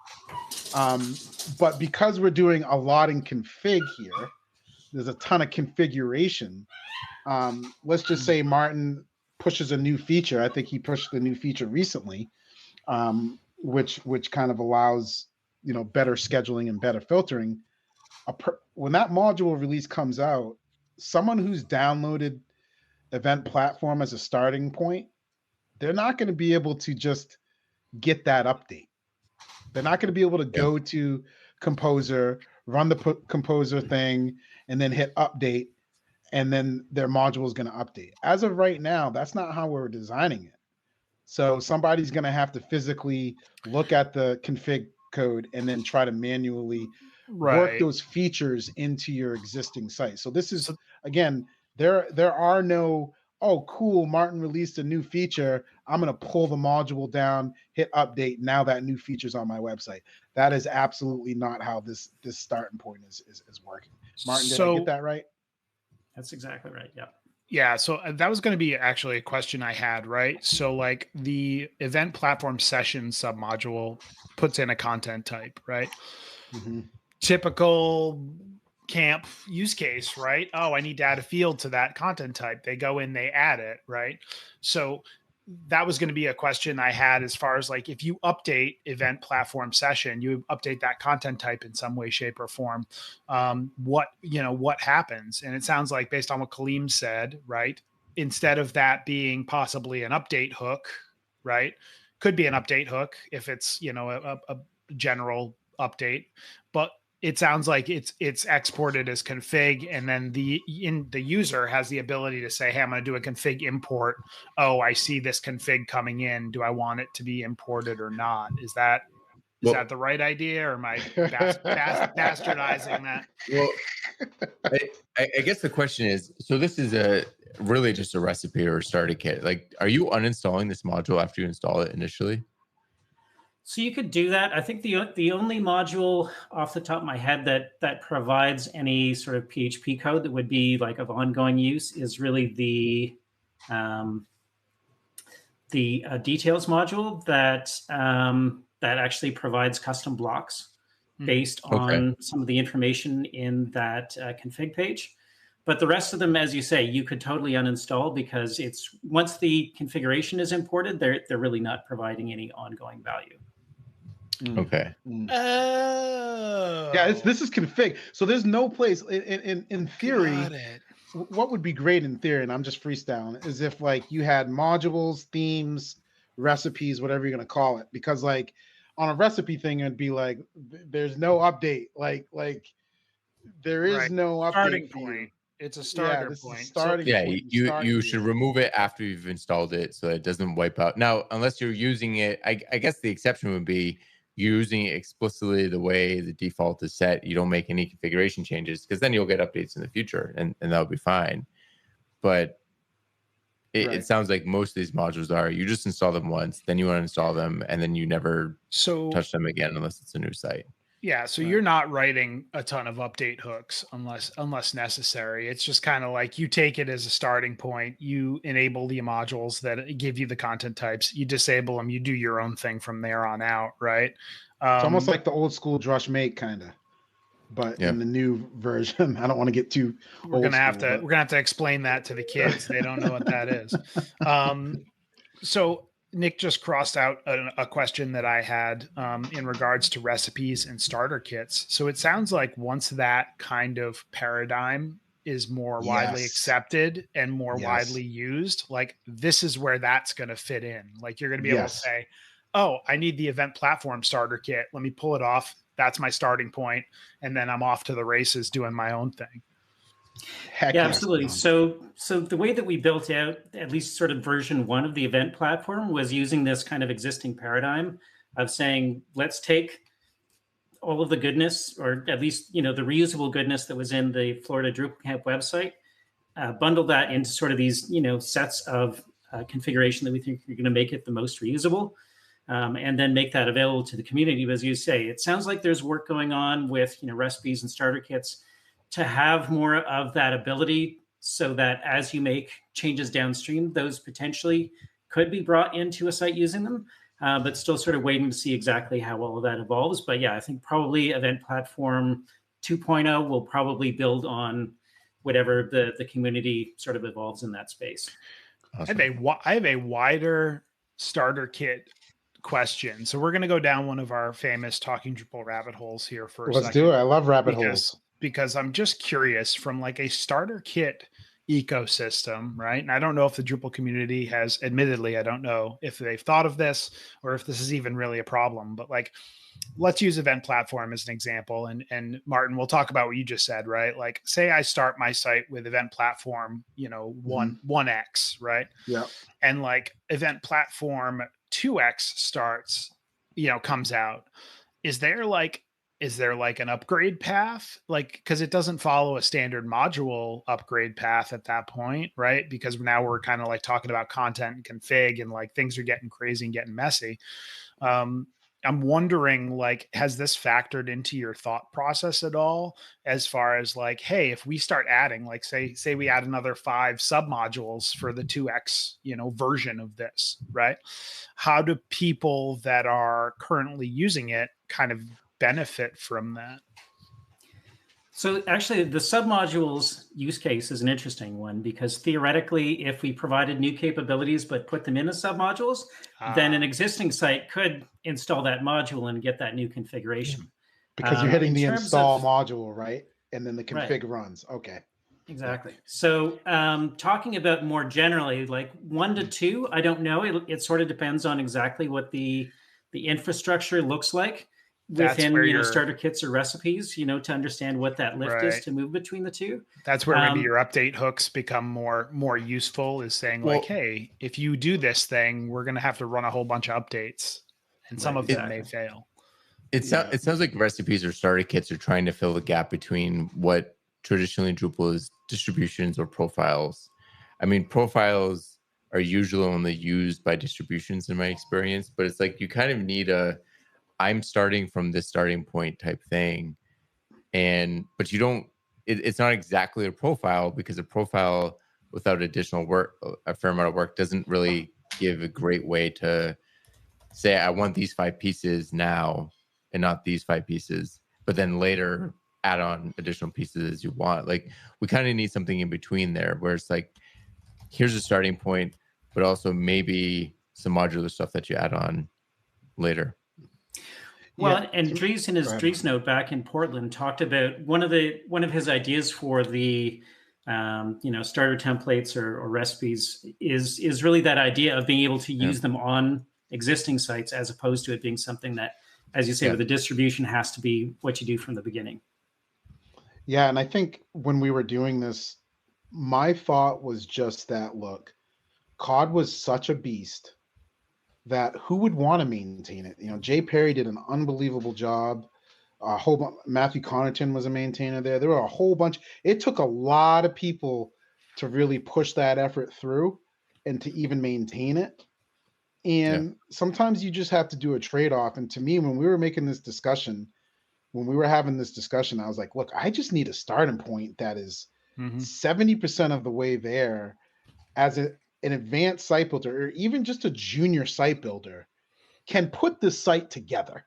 But because we're doing a lot in config here, there's a ton of configuration. Let's just say Martin pushes a new feature. I think he pushed the new feature recently, which kind of allows better scheduling and better filtering. When that module release comes out, someone who's downloaded Event Platform as a starting point, they're not going to be able to just get that update. They're not going to be able to go to Composer, run the Composer thing, and then hit update, and then their module is going to update. As of right now, that's not how we're designing it. So somebody's going to have to physically look at the config code and then try to manually work those features into your existing site. So this is, again, there are no, oh, cool, Martin released a new feature, I'm going to pull the module down, hit update, now that new feature's on my website. That is absolutely not how this starting point is working. Martin, did I get that right? That's exactly right, yeah. Yeah, so that was going to be actually a question I had, right? So like the Event Platform Session submodule puts in a content type, right? Mm-hmm. Typical camp use case, right? Oh, I need to add a field to that content type. They go in, they add it, right? So that was going to be a question I had as far as like, if you update Event Platform Session, you update that content type in some way, shape, or form. What happens? And it sounds like, based on what Kaleem said, right, instead of that being possibly an update hook, right, could be an update hook if it's a general update, but it sounds like it's exported as config, and then the user has the ability to say, hey, I'm going to do a config import. Oh, I see this config coming in. Do I want it to be imported or not? Is that the right idea, or am I bastardizing that? Well, I guess the question is, so this is really just a recipe or a starter kit. Like, are you uninstalling this module after you install it initially? So you could do that. I think the only module off the top of my head that provides any sort of PHP code that would be like of ongoing use is really the details module that actually provides custom blocks based on some of the information in that config page. But the rest of them, as you say, you could totally uninstall, because it's, once the configuration is imported, they're really not providing any ongoing value. Okay. Oh. Yeah, this is config. So there's no place in theory. What would be great in theory, and I'm just freestyling, is if like you had modules, themes, recipes, whatever you're gonna call it. Because like on a recipe thing, it'd be like there's no update. Like there is no update starting point. It's a starter point. Starting point. You should remove it after you've installed it, so it doesn't wipe out. Now, unless you're using it, I guess the exception would be using it explicitly the way the default is set, you don't make any configuration changes, because then you'll get updates in the future, and that'll be fine. But it sounds like most of these modules are, you just install them once, then you uninstall them, and then you never touch them again unless it's a new site. Yeah, so you're not writing a ton of update hooks unless necessary. It's just kind of like you take it as a starting point, you enable the modules that give you the content types, you disable them, you do your own thing from there on out, right? It's almost like the old school drush make kind of, but in the new version. I don't want to get too we're gonna have to explain that to the kids. They don't know what that is. So Nick just crossed out a question that I had in regards to recipes and starter kits. So it sounds like once that kind of paradigm is more widely accepted and more widely used, like this is where that's going to fit in. Like you're going to be able to say, oh, I need the event platform starter kit. Let me pull it off. That's my starting point. And then I'm off to the races doing my own thing. Yeah, absolutely. So the way that we built out at least sort of version 1 of the event platform was using this kind of existing paradigm of saying, let's take all of the goodness, or at least, the reusable goodness that was in the Florida Drupal Camp website, bundle that into sort of these, sets of configuration that we think are going to make it the most reusable, and then make that available to the community. But as you say, it sounds like there's work going on with, recipes and starter kits to have more of that ability, so that as you make changes downstream, those potentially could be brought into a site using them, but still sort of waiting to see exactly how all of that evolves. But yeah, I think probably Event Platform 2.0 will probably build on whatever the community sort of evolves in that space. Awesome. I have a wider starter kit question. So we're going to go down one of our famous Talking Drupal rabbit holes here for a second. Let's do it. I love rabbit holes. Because I'm just curious from like a starter kit ecosystem, right? And I don't know if the Drupal community has, admittedly, I don't know if they've thought of this or if this is even really a problem, but like, let's use Event Platform as an example. And Martin, we'll talk about what you just said, right? Like say I start my site with Event Platform, 1X, right? Yeah. And like Event Platform 2X starts, comes out. Is there like an upgrade path? Like, because it doesn't follow a standard module upgrade path at that point, right? Because now we're kind of like talking about content and config, and like things are getting crazy and getting messy. I'm wondering, like, has this factored into your thought process at all, as far as like, hey, if we start adding, like, say we add another 5 submodules for the 2X, version of this, right? How do people that are currently using it kind of benefit from that? So actually the submodules use case is an interesting one, because theoretically, if we provided new capabilities but put them in as submodules, then an existing site could install that module and get that new configuration. Because you're hitting the install module, right? And then the config runs. Okay. Exactly. So talking about more generally, like 1 to 2, I don't know. It sort of depends on exactly what the infrastructure looks like within starter kits or recipes, to understand what that lift is to move between the two. That's where maybe your update hooks become more useful, is saying like, hey, if you do this thing, we're going to have to run a whole bunch of updates, and some of them may fail. It sounds like recipes or starter kits are trying to fill the gap between what traditionally Drupal is distributions or profiles. I mean, profiles are usually only used by distributions in my experience, but it's like you kind of need I'm starting from this starting point type thing. But you don't, it's not exactly a profile, because a profile without additional work, a fair amount of work, doesn't really give a great way to say, I want these 5 pieces now and not these 5 pieces, but then later add on additional pieces as you want. Like we kind of need something in between there, where it's like, here's a starting point, but also maybe some modular stuff that you add on later. Well, and Dries in his Dries note back in Portland talked about one of his ideas for the starter templates or recipes is really that idea of being able to use them on existing sites, as opposed to it being something that, as you say, with the distribution has to be what you do from the beginning. Yeah, and I think when we were doing this, my thought was just that, look, COD was such a beast that who would want to maintain it? You know, Jay Perry did an unbelievable job. A whole Matthew Connaughton was a maintainer there. There were a whole bunch. It took a lot of people to really push that effort through and to even maintain it. And sometimes you just have to do a trade-off. And to me, when we were having this discussion, I was like, look, I just need a starting point that is 70% of the way there as an advanced site builder, or even just a junior site builder, can put this site together.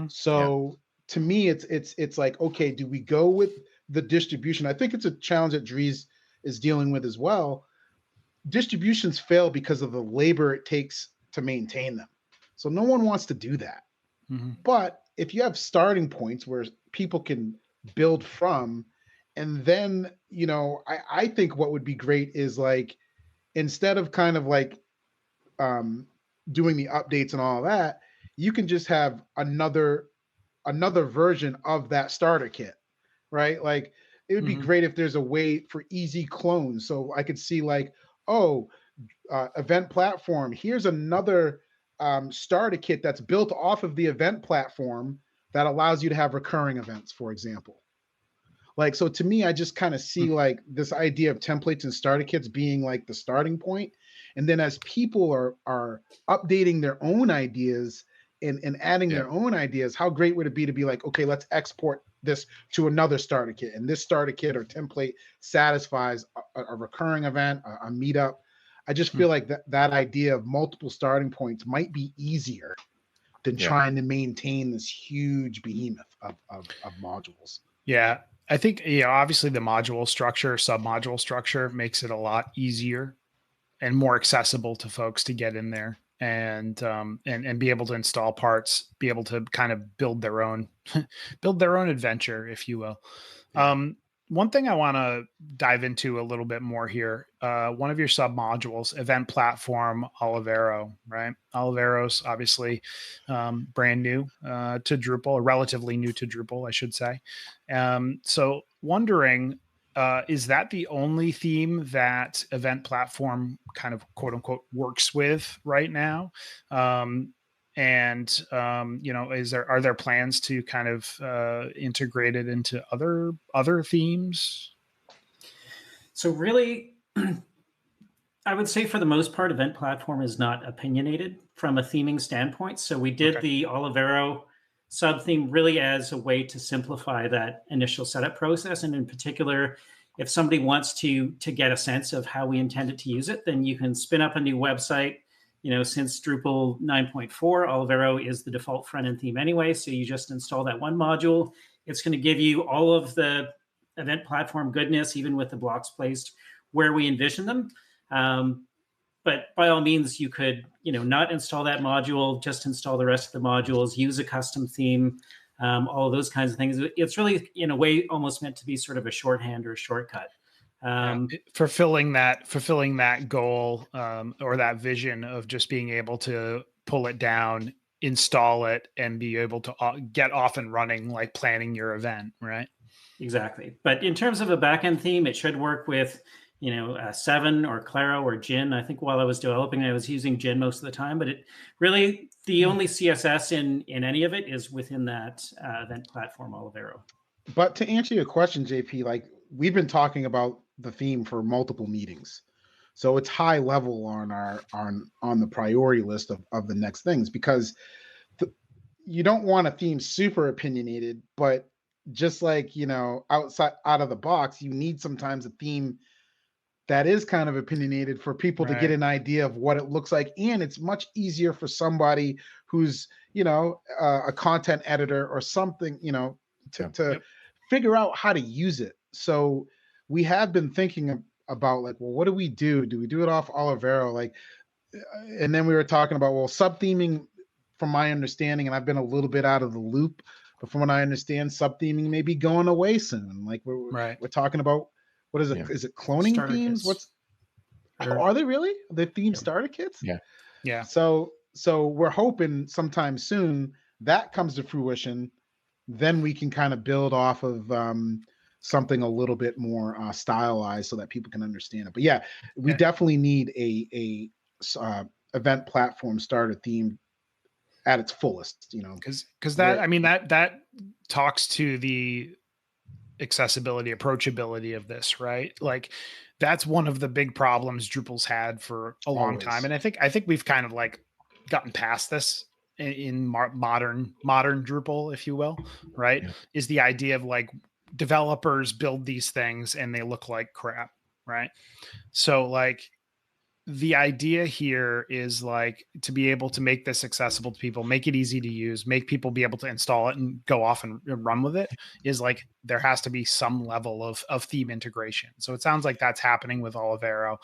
So to me, it's like, okay, do we go with the distribution? I think it's a challenge that Dries is dealing with as well. Distributions fail because of the labor it takes to maintain them. So no one wants to do that. But if you have starting points where people can build from, and then, you know, I think what would be great is like, instead of kind of like doing the updates and all that, you can just have another version of that starter kit, right? Like it would be great if there's a way for easy clones. So I could see like, event platform, here's another starter kit that's built off of the event platform that allows you to have recurring events, for example. Like, so to me, I just kind of see like this idea of templates and starter kits being like the starting point. And then as people are updating their own ideas and adding their own ideas, how great would it be to be like, okay, let's export this to another starter kit, and this starter kit or template satisfies a recurring event, a meetup. I just feel like that idea of multiple starting points might be easier than trying to maintain this huge behemoth of modules. Yeah, I think, you know, obviously the module structure, sub-module structure makes it a lot easier and more accessible to folks to get in there and be able to install parts, be able to kind of build their own adventure, if you will. One thing I want to dive into a little bit more here, one of your sub modules, event platform, Olivero, right? Olivero's obviously brand new to Drupal, or relatively new to Drupal, I should say. So wondering, is that the only theme that event platform kind of quote unquote works with right now? You know, are there plans to kind of integrate it into other themes? So really, I would say for the most part, event platform is not opinionated from a theming standpoint. So we did the Olivero sub theme really as a way to simplify that initial setup process. And in particular, if somebody wants to get a sense of how we intended to use it, then you can spin up a new website. You know, since Drupal 9.4, Olivero is the default front-end theme anyway. So you just install that one module. It's going to give you all of the event platform goodness, even with the blocks placed where we envision them. But by all means, you could, you know, not install that module, just install the rest of the modules, use a custom theme, all of those kinds of things. It's really, in a way, almost meant to be sort of a shorthand or a shortcut. Fulfilling that goal or that vision of just being able to pull it down, install it, and be able to get off and running, like planning your event, right? Exactly. But in terms of a backend theme, it should work with, you know, Seven or Claro or Gin. I think while I was developing, I was using Gin most of the time, but it really, the only CSS in any of it is within that event platform, Olivero. But to answer your question, JP, like we've been talking about the theme for multiple meetings, so it's high level on the priority list of the next things, because you don't want a theme super opinionated, but just like, you know, out of the box, you need sometimes a theme that is kind of opinionated for people to get an idea of what it looks like. And it's much easier for somebody who's, you know, a content editor or something, you know, to figure out how to use it. So we have been thinking about like, well, what do we do? Do we do it off Olivero? Like, and then we were talking about, well, sub-theming, from my understanding, and I've been a little bit out of the loop, but from what I understand, sub-theming may be going away soon. Like we're talking about, what is it? Is it cloning starter themes? Kits. Are they really? The theme starter kits? Yeah. So we're hoping sometime soon that comes to fruition. Then we can kind of build off of something a little bit more stylized so that people can understand it. But yeah, we definitely need a event platform starter theme at its fullest, because that, I mean, that talks to the accessibility, approachability of this, right? Like that's one of the big problems Drupal's had for a long time. And I think we've kind of like gotten past this in modern Drupal, if you will, right? Yeah. Is the idea of like developers build these things and they look like crap, right? So like the idea here is like to be able to make this accessible to people, make it easy to use, make people be able to install it and go off and run with it, is like there has to be some level of theme integration. So it sounds like that's happening with Olivero.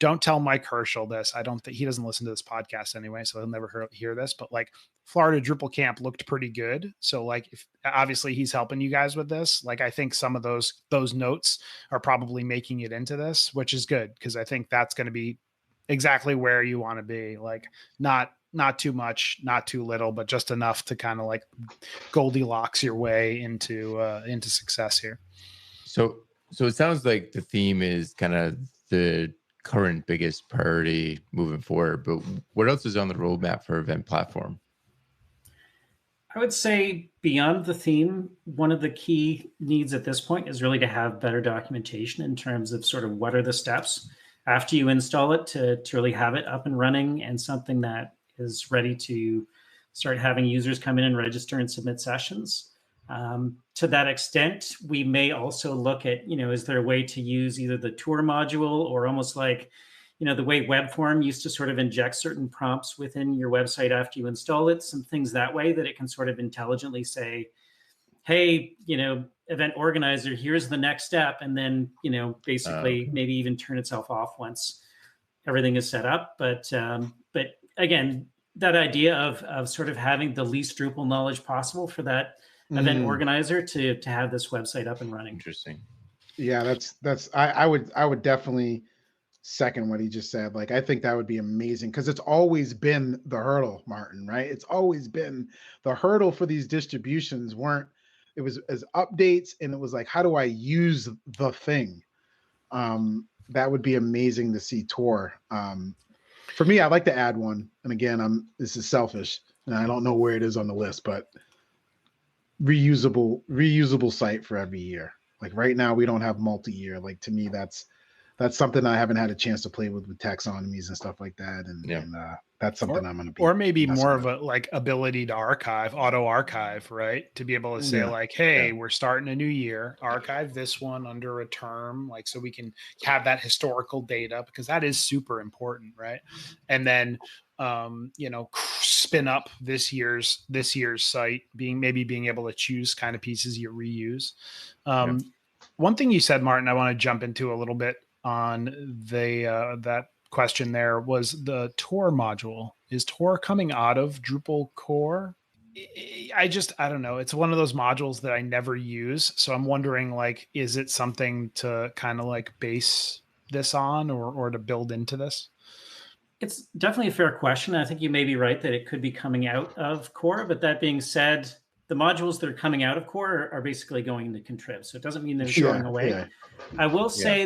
Don't tell Mike Herschel this. I don't think he doesn't listen to this podcast anyway, so he'll never hear this. But like Florida Drupal Camp looked pretty good. So like if obviously he's helping you guys with this, like I think some of those notes are probably making it into this, which is good because I think that's going to be exactly where you want to be, like not too much, not too little, but just enough to kind of like Goldilocks your way into success here. So it sounds like the theme is kind of the current biggest priority moving forward, but what else is on the roadmap for event platform? I would say beyond the theme, one of the key needs at this point is really to have better documentation in terms of sort of what are the steps after you install it to really have it up and running and something that is ready to start having users come in and register and submit sessions. To that extent, we may also look at, is there a way to use either the tour module or almost like, the way web form used to sort of inject certain prompts within your website after you install it, some things that way that it can sort of intelligently say, hey, event organizer, here's the next step. And then, basically maybe even turn itself off once everything is set up. But again, that idea of sort of having the least Drupal knowledge possible for that event organizer to have this website up and running. Interesting. Yeah, I would definitely second what he just said. Like, I think that would be amazing because it's always been the hurdle, Martin, right? It's always been the hurdle for these distributions it was as updates and it was like, how do I use the thing? That would be amazing to see Tor. For me, I'd like to add one. And again, this is selfish and I don't know where it is on the list, but reusable site for every year. Like right now we don't have multi-year. Like to me, that's something I haven't had a chance to play with taxonomies and stuff like that. And that's something I'm going to be. Or maybe more of a like ability to auto archive, right? To be able to say like, hey, we're starting a new year, archive this one under a term, like, so we can have that historical data because that is super important, right? And then, spin up this year's site, being able to choose kind of pieces you reuse. One thing you said, Martin, I want to jump into a little bit on that question there was the Tor module. Is Tor coming out of Drupal core? I don't know. It's one of those modules that I never use. So I'm wondering, like, is it something to kind of like base this on or to build into this? It's definitely a fair question. I think you may be right that it could be coming out of core. But that being said, the modules that are coming out of core are basically going into contrib. So it doesn't mean they're going away. Yeah. I will say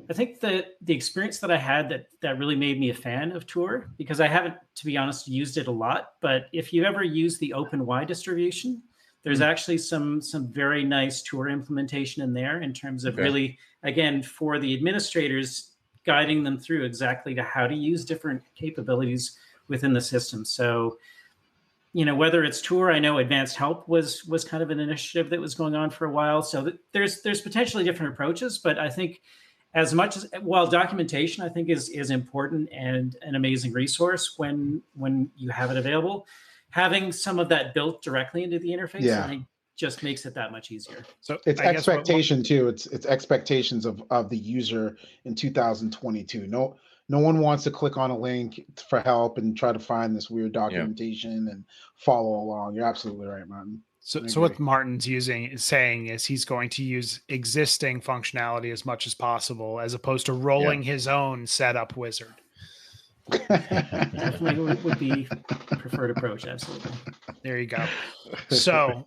I think the experience that I had that really made me a fan of Tor, because I haven't, to be honest, used it a lot. But if you ever use the OpenY distribution, there's actually some very nice Tor implementation in there in terms of really, again, for the administrators, guiding them through exactly to how to use different capabilities within the system. So, whether it's Tor, I know Advanced Help was kind of an initiative that was going on for a while. So there's potentially different approaches, but I think as much as while documentation, I think is important and an amazing resource when you have it available, having some of that built directly into the interface, I think just makes it that much easier. So it's expectation too. It's expectations of the user in 2022. No one wants to click on a link for help and try to find this weird documentation and follow along. You're absolutely right, Martin. So what Martin's saying is he's going to use existing functionality as much as possible, as opposed to rolling his own setup wizard. Definitely would be preferred approach. Absolutely. There you go. So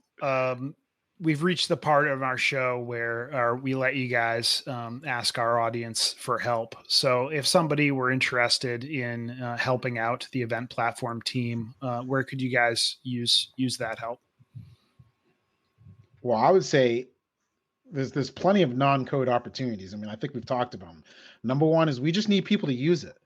we've reached the part of our show where we let you guys ask our audience for help. So if somebody were interested in helping out the event platform team, where could you guys use that help? Well, I would say there's plenty of non-code opportunities. I mean, I think we've talked about them. Number one is we just need people to use it.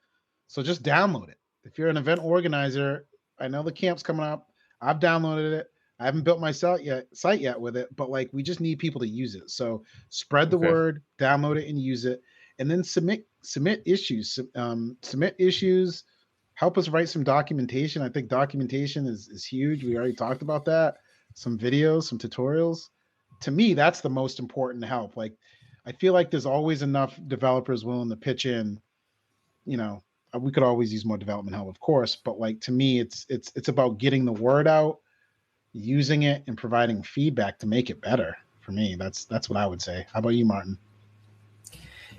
So just download it. If you're an event organizer, I know the camp's coming up. I've downloaded it. I haven't built my site yet with it, but like we just need people to use it. So spread the word, download it and use it, and then submit issues. Submit issues. Help us write some documentation. I think documentation is huge. We already talked about that. Some videos, some tutorials. To me, that's the most important help. Like, I feel like there's always enough developers willing to pitch in. You know, we could always use more development help, of course, but like to me, it's about getting the word out, using it, and providing feedback to make it better. For me, that's what I would say. How about you, Martin?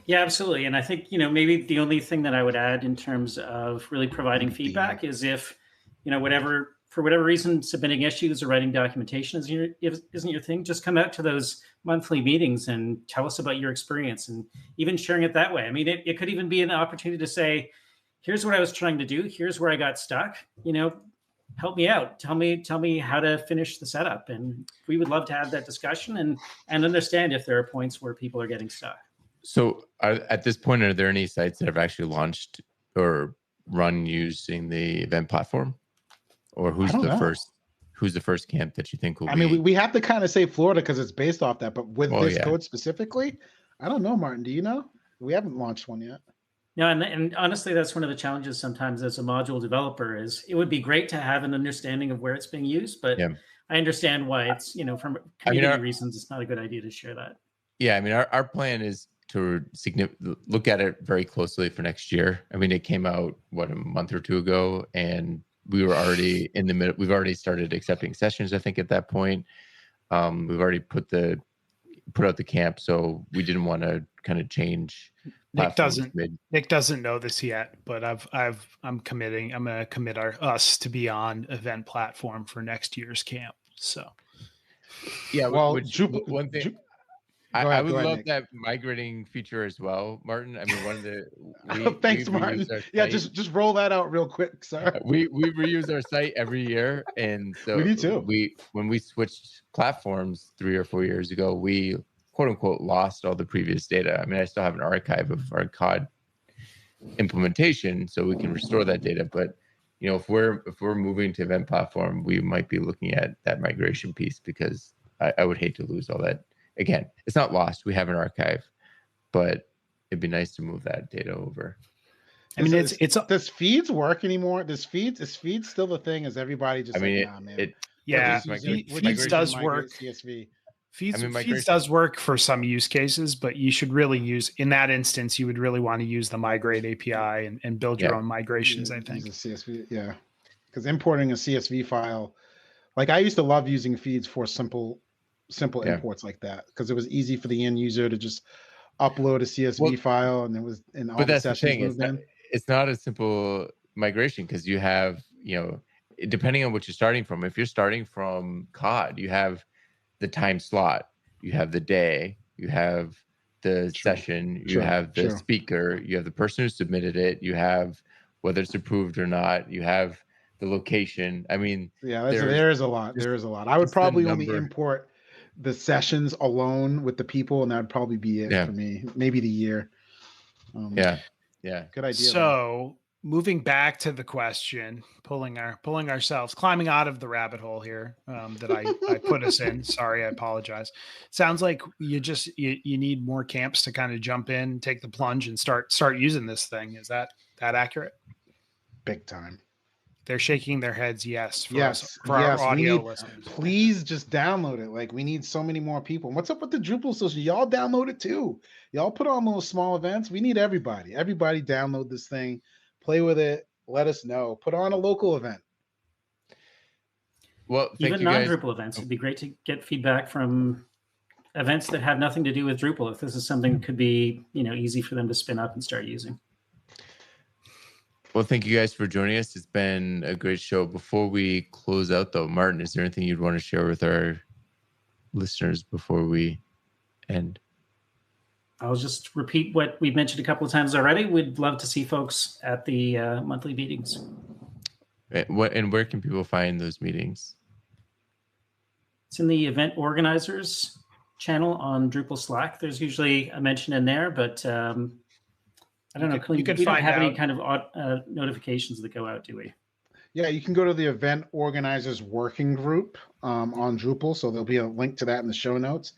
Yeah, absolutely. And I think, maybe the only thing that I would add in terms of really providing feedback is if, for whatever reason, submitting issues or writing documentation isn't your thing, just come out to those monthly meetings and tell us about your experience, and even sharing it that way. I mean, it could even be an opportunity to say, here's what I was trying to do. Here's where I got stuck. Help me out. Tell me how to finish the setup. And we would love to have that discussion and understand if there are points where people are getting stuck. So at this point, are there any sites that have actually launched or run using the event platform? Or who's the first camp that you think will be? I mean, we have to kind of say Florida because it's based off that, but with this code specifically, I don't know, Martin. Do you know? We haven't launched one yet. No, and honestly, that's one of the challenges sometimes as a module developer is it would be great to have an understanding of where it's being used, but I understand why it's, from community reasons, it's not a good idea to share that. Yeah, I mean, our plan is to look at it very closely for next year. I mean, it came out, a month or two ago, and we were already in the middle. We've already started accepting sessions, I think, at that point. We've already put out the camp, so we didn't want to kind of change. Nick doesn't know this yet, but I'm going to commit us to be on event platform for next year's camp. So yeah, well, one thing I would love that migrating feature as well, Martin. I mean, one of the thanks, Martin. Yeah, just roll that out real quick, sir. We reuse our site every year, and so we do too. When we switched platforms 3 or 4 years ago, we quote unquote lost all the previous data. I mean, I still have an archive of our COD implementation, so we can restore that data. But if we're moving to event platform, we might be looking at that migration piece, because I would hate to lose all that. Again, it's not lost. We have an archive, but it'd be nice to move that data over. I mean, does feeds work anymore? Is feeds still the thing? Is everybody just feeds does work. CSV. Feeds does work for some use cases, but you should really use, in that instance, you would really want to use the migrate API and build your own migrations, I think. CSV, because importing a CSV file, like I used to love using feeds for simple imports like that, because it was easy for the end user to just upload a CSV file, and all but the that's sessions the thing. It's not a simple migration, because you have, depending on what you're starting from. If you're starting from COD, you have the time slot, you have the day, you have the session, you have the speaker, you have the person who submitted it, you have whether it's approved or not, you have the location. I mean, there is a lot. I would probably only import the sessions alone with the people, and that would probably be it for me. Maybe the year. Good idea. So moving back to the question, pulling ourselves, climbing out of the rabbit hole here that I put us in. Sorry, I apologize. Sounds like you need more camps to kind of jump in, take the plunge, and start using this thing. Is that accurate? Big time. They're shaking their heads. Yes. For our audio listeners. Please just download it. Like, we need so many more people. And what's up with the Drupal Social? Y'all download it too. Y'all put on those small events. We need everybody. Everybody download this thing, play with it. Let us know. Put on a local event. Well, even non-Drupal events. It'd be great to get feedback from events that have nothing to do with Drupal. If this is something that could be, easy for them to spin up and start using. Well, thank you guys for joining us. It's been a great show. Before we close out, though, Martin, is there anything you'd want to share with our listeners before we end? I'll just repeat what we've mentioned a couple of times already. We'd love to see folks at the monthly meetings. And where can people find those meetings? It's in the event organizers channel on Drupal Slack. There's usually a mention in there, but I don't know. We don't have any kind of notifications that go out, do we? Yeah, you can go to the event organizers working group on Drupal. So there'll be a link to that in the show notes.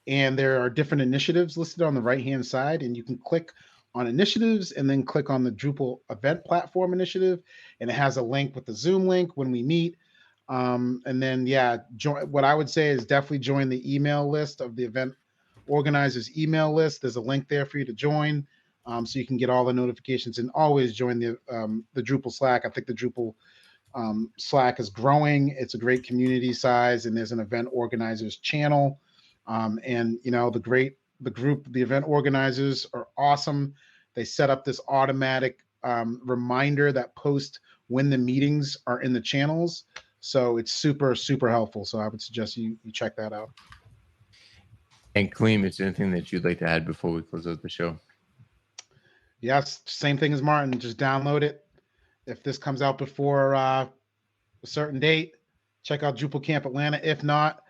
And there are different initiatives listed on the right-hand side, and you can click on initiatives and then click on the Drupal event platform initiative. And it has a link with the Zoom link when we meet. And then, what I would say is definitely join the email list of the event organizers email list. There's a link there for you to join, so you can get all the notifications, and always join the Drupal Slack. I think the Drupal Slack is growing. It's a great community size, and there's an event organizers channel. And the event organizers are awesome. They set up this automatic reminder that posts when the meetings are in the channels. So it's super, super helpful. So I would suggest you check that out. And Kaleem, is there anything that you'd like to add before we close out the show? Yes, same thing as Martin. Just download it. If this comes out before a certain date, check out Drupal Camp Atlanta. If not,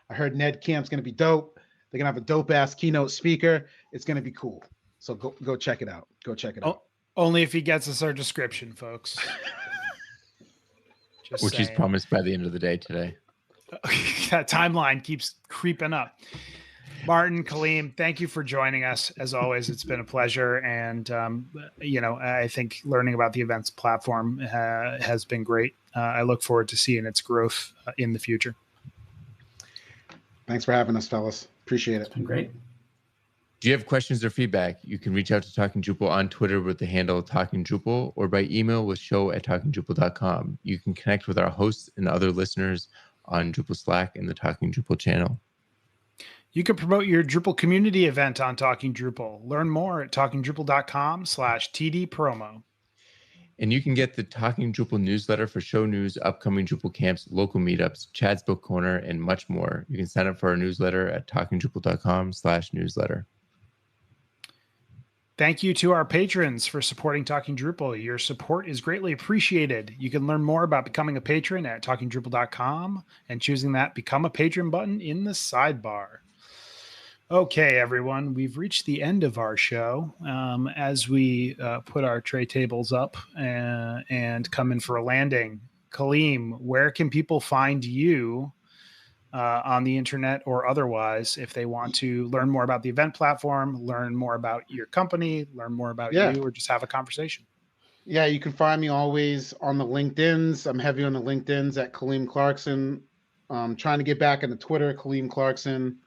I heard Ned Camp's going to be dope. They're going to have a dope-ass keynote speaker. It's going to be cool. So go check it out. Go check it out. Only if he gets us our description, folks. Which is promised by the end of the day today. That timeline keeps creeping up. Martin, Kaleem, thank you for joining us. As always, it's been a pleasure. And, I think learning about the events platform has been great. I look forward to seeing its growth in the future. Thanks for having us, fellas. Appreciate it. It's been great. Do you have questions or feedback? You can reach out to Talking Drupal on Twitter with the handle Talking Drupal, or by email with show@talkingdrupal.com. You can connect with our hosts and other listeners on Drupal Slack and the Talking Drupal channel. You can promote your Drupal community event on Talking Drupal. Learn more at talkingdrupal.com/TD promo. And you can get the Talking Drupal newsletter for show news, upcoming Drupal camps, local meetups, Chad's Book Corner, and much more. You can sign up for our newsletter at talkingdrupal.com/newsletter. Thank you to our patrons for supporting Talking Drupal. Your support is greatly appreciated. You can learn more about becoming a patron at talkingdrupal.com and choosing that Become a Patron button in the sidebar. Okay, everyone, we've reached the end of our show. As we put our tray tables up and come in for a landing, Kaleem, where can people find you on the internet or otherwise if they want to learn more about the event platform, learn more about your company, learn more about you, or just have a conversation? Yeah, you can find me always on the LinkedIns. I'm heavy on the LinkedIns at Kaleem Clarkson. Trying to get back into Twitter, Kaleem Clarkson.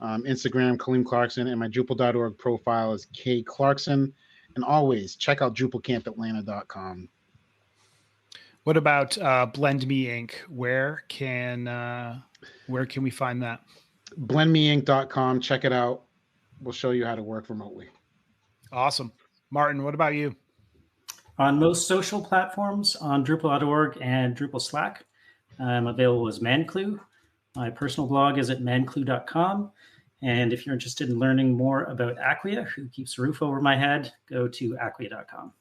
Instagram, Kaleem Clarkson, and my Drupal.org profile is K Clarkson. And always check out DrupalCampAtlanta.com. What about Blend Me Inc? Where can we find that? BlendMeInc.com. Check it out. We'll show you how to work remotely. Awesome. Martin, what about you? On most social platforms, on Drupal.org and Drupal Slack, I'm available as Manclue. My personal blog is at manclue.com. And if you're interested in learning more about Acquia, who keeps a roof over my head, go to acquia.com.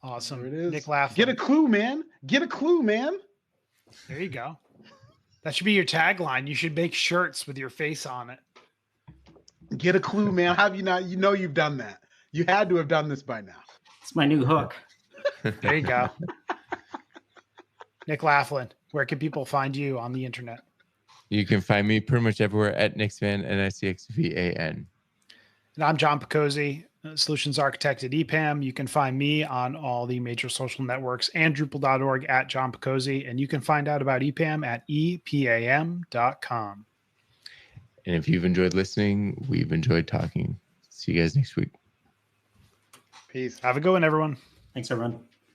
Awesome. There it is. Nick Laughlin. Get a clue, man. Get a clue, man. There you go. That should be your tagline. You should make shirts with your face on it. Get a clue, man. How have you not? You know you've done that. You had to have done this by now. It's my new hook. There you go. Nick Laughlin, where can people find you on the internet? You can find me pretty much everywhere at Nixvan, NICXVAN. And I'm John Picozzi, Solutions Architect at EPAM. You can find me on all the major social networks and Drupal.org at John Picozzi. And you can find out about EPAM at EPAM.com. And if you've enjoyed listening, we've enjoyed talking. See you guys next week. Peace. Have a good one, everyone. Thanks, everyone.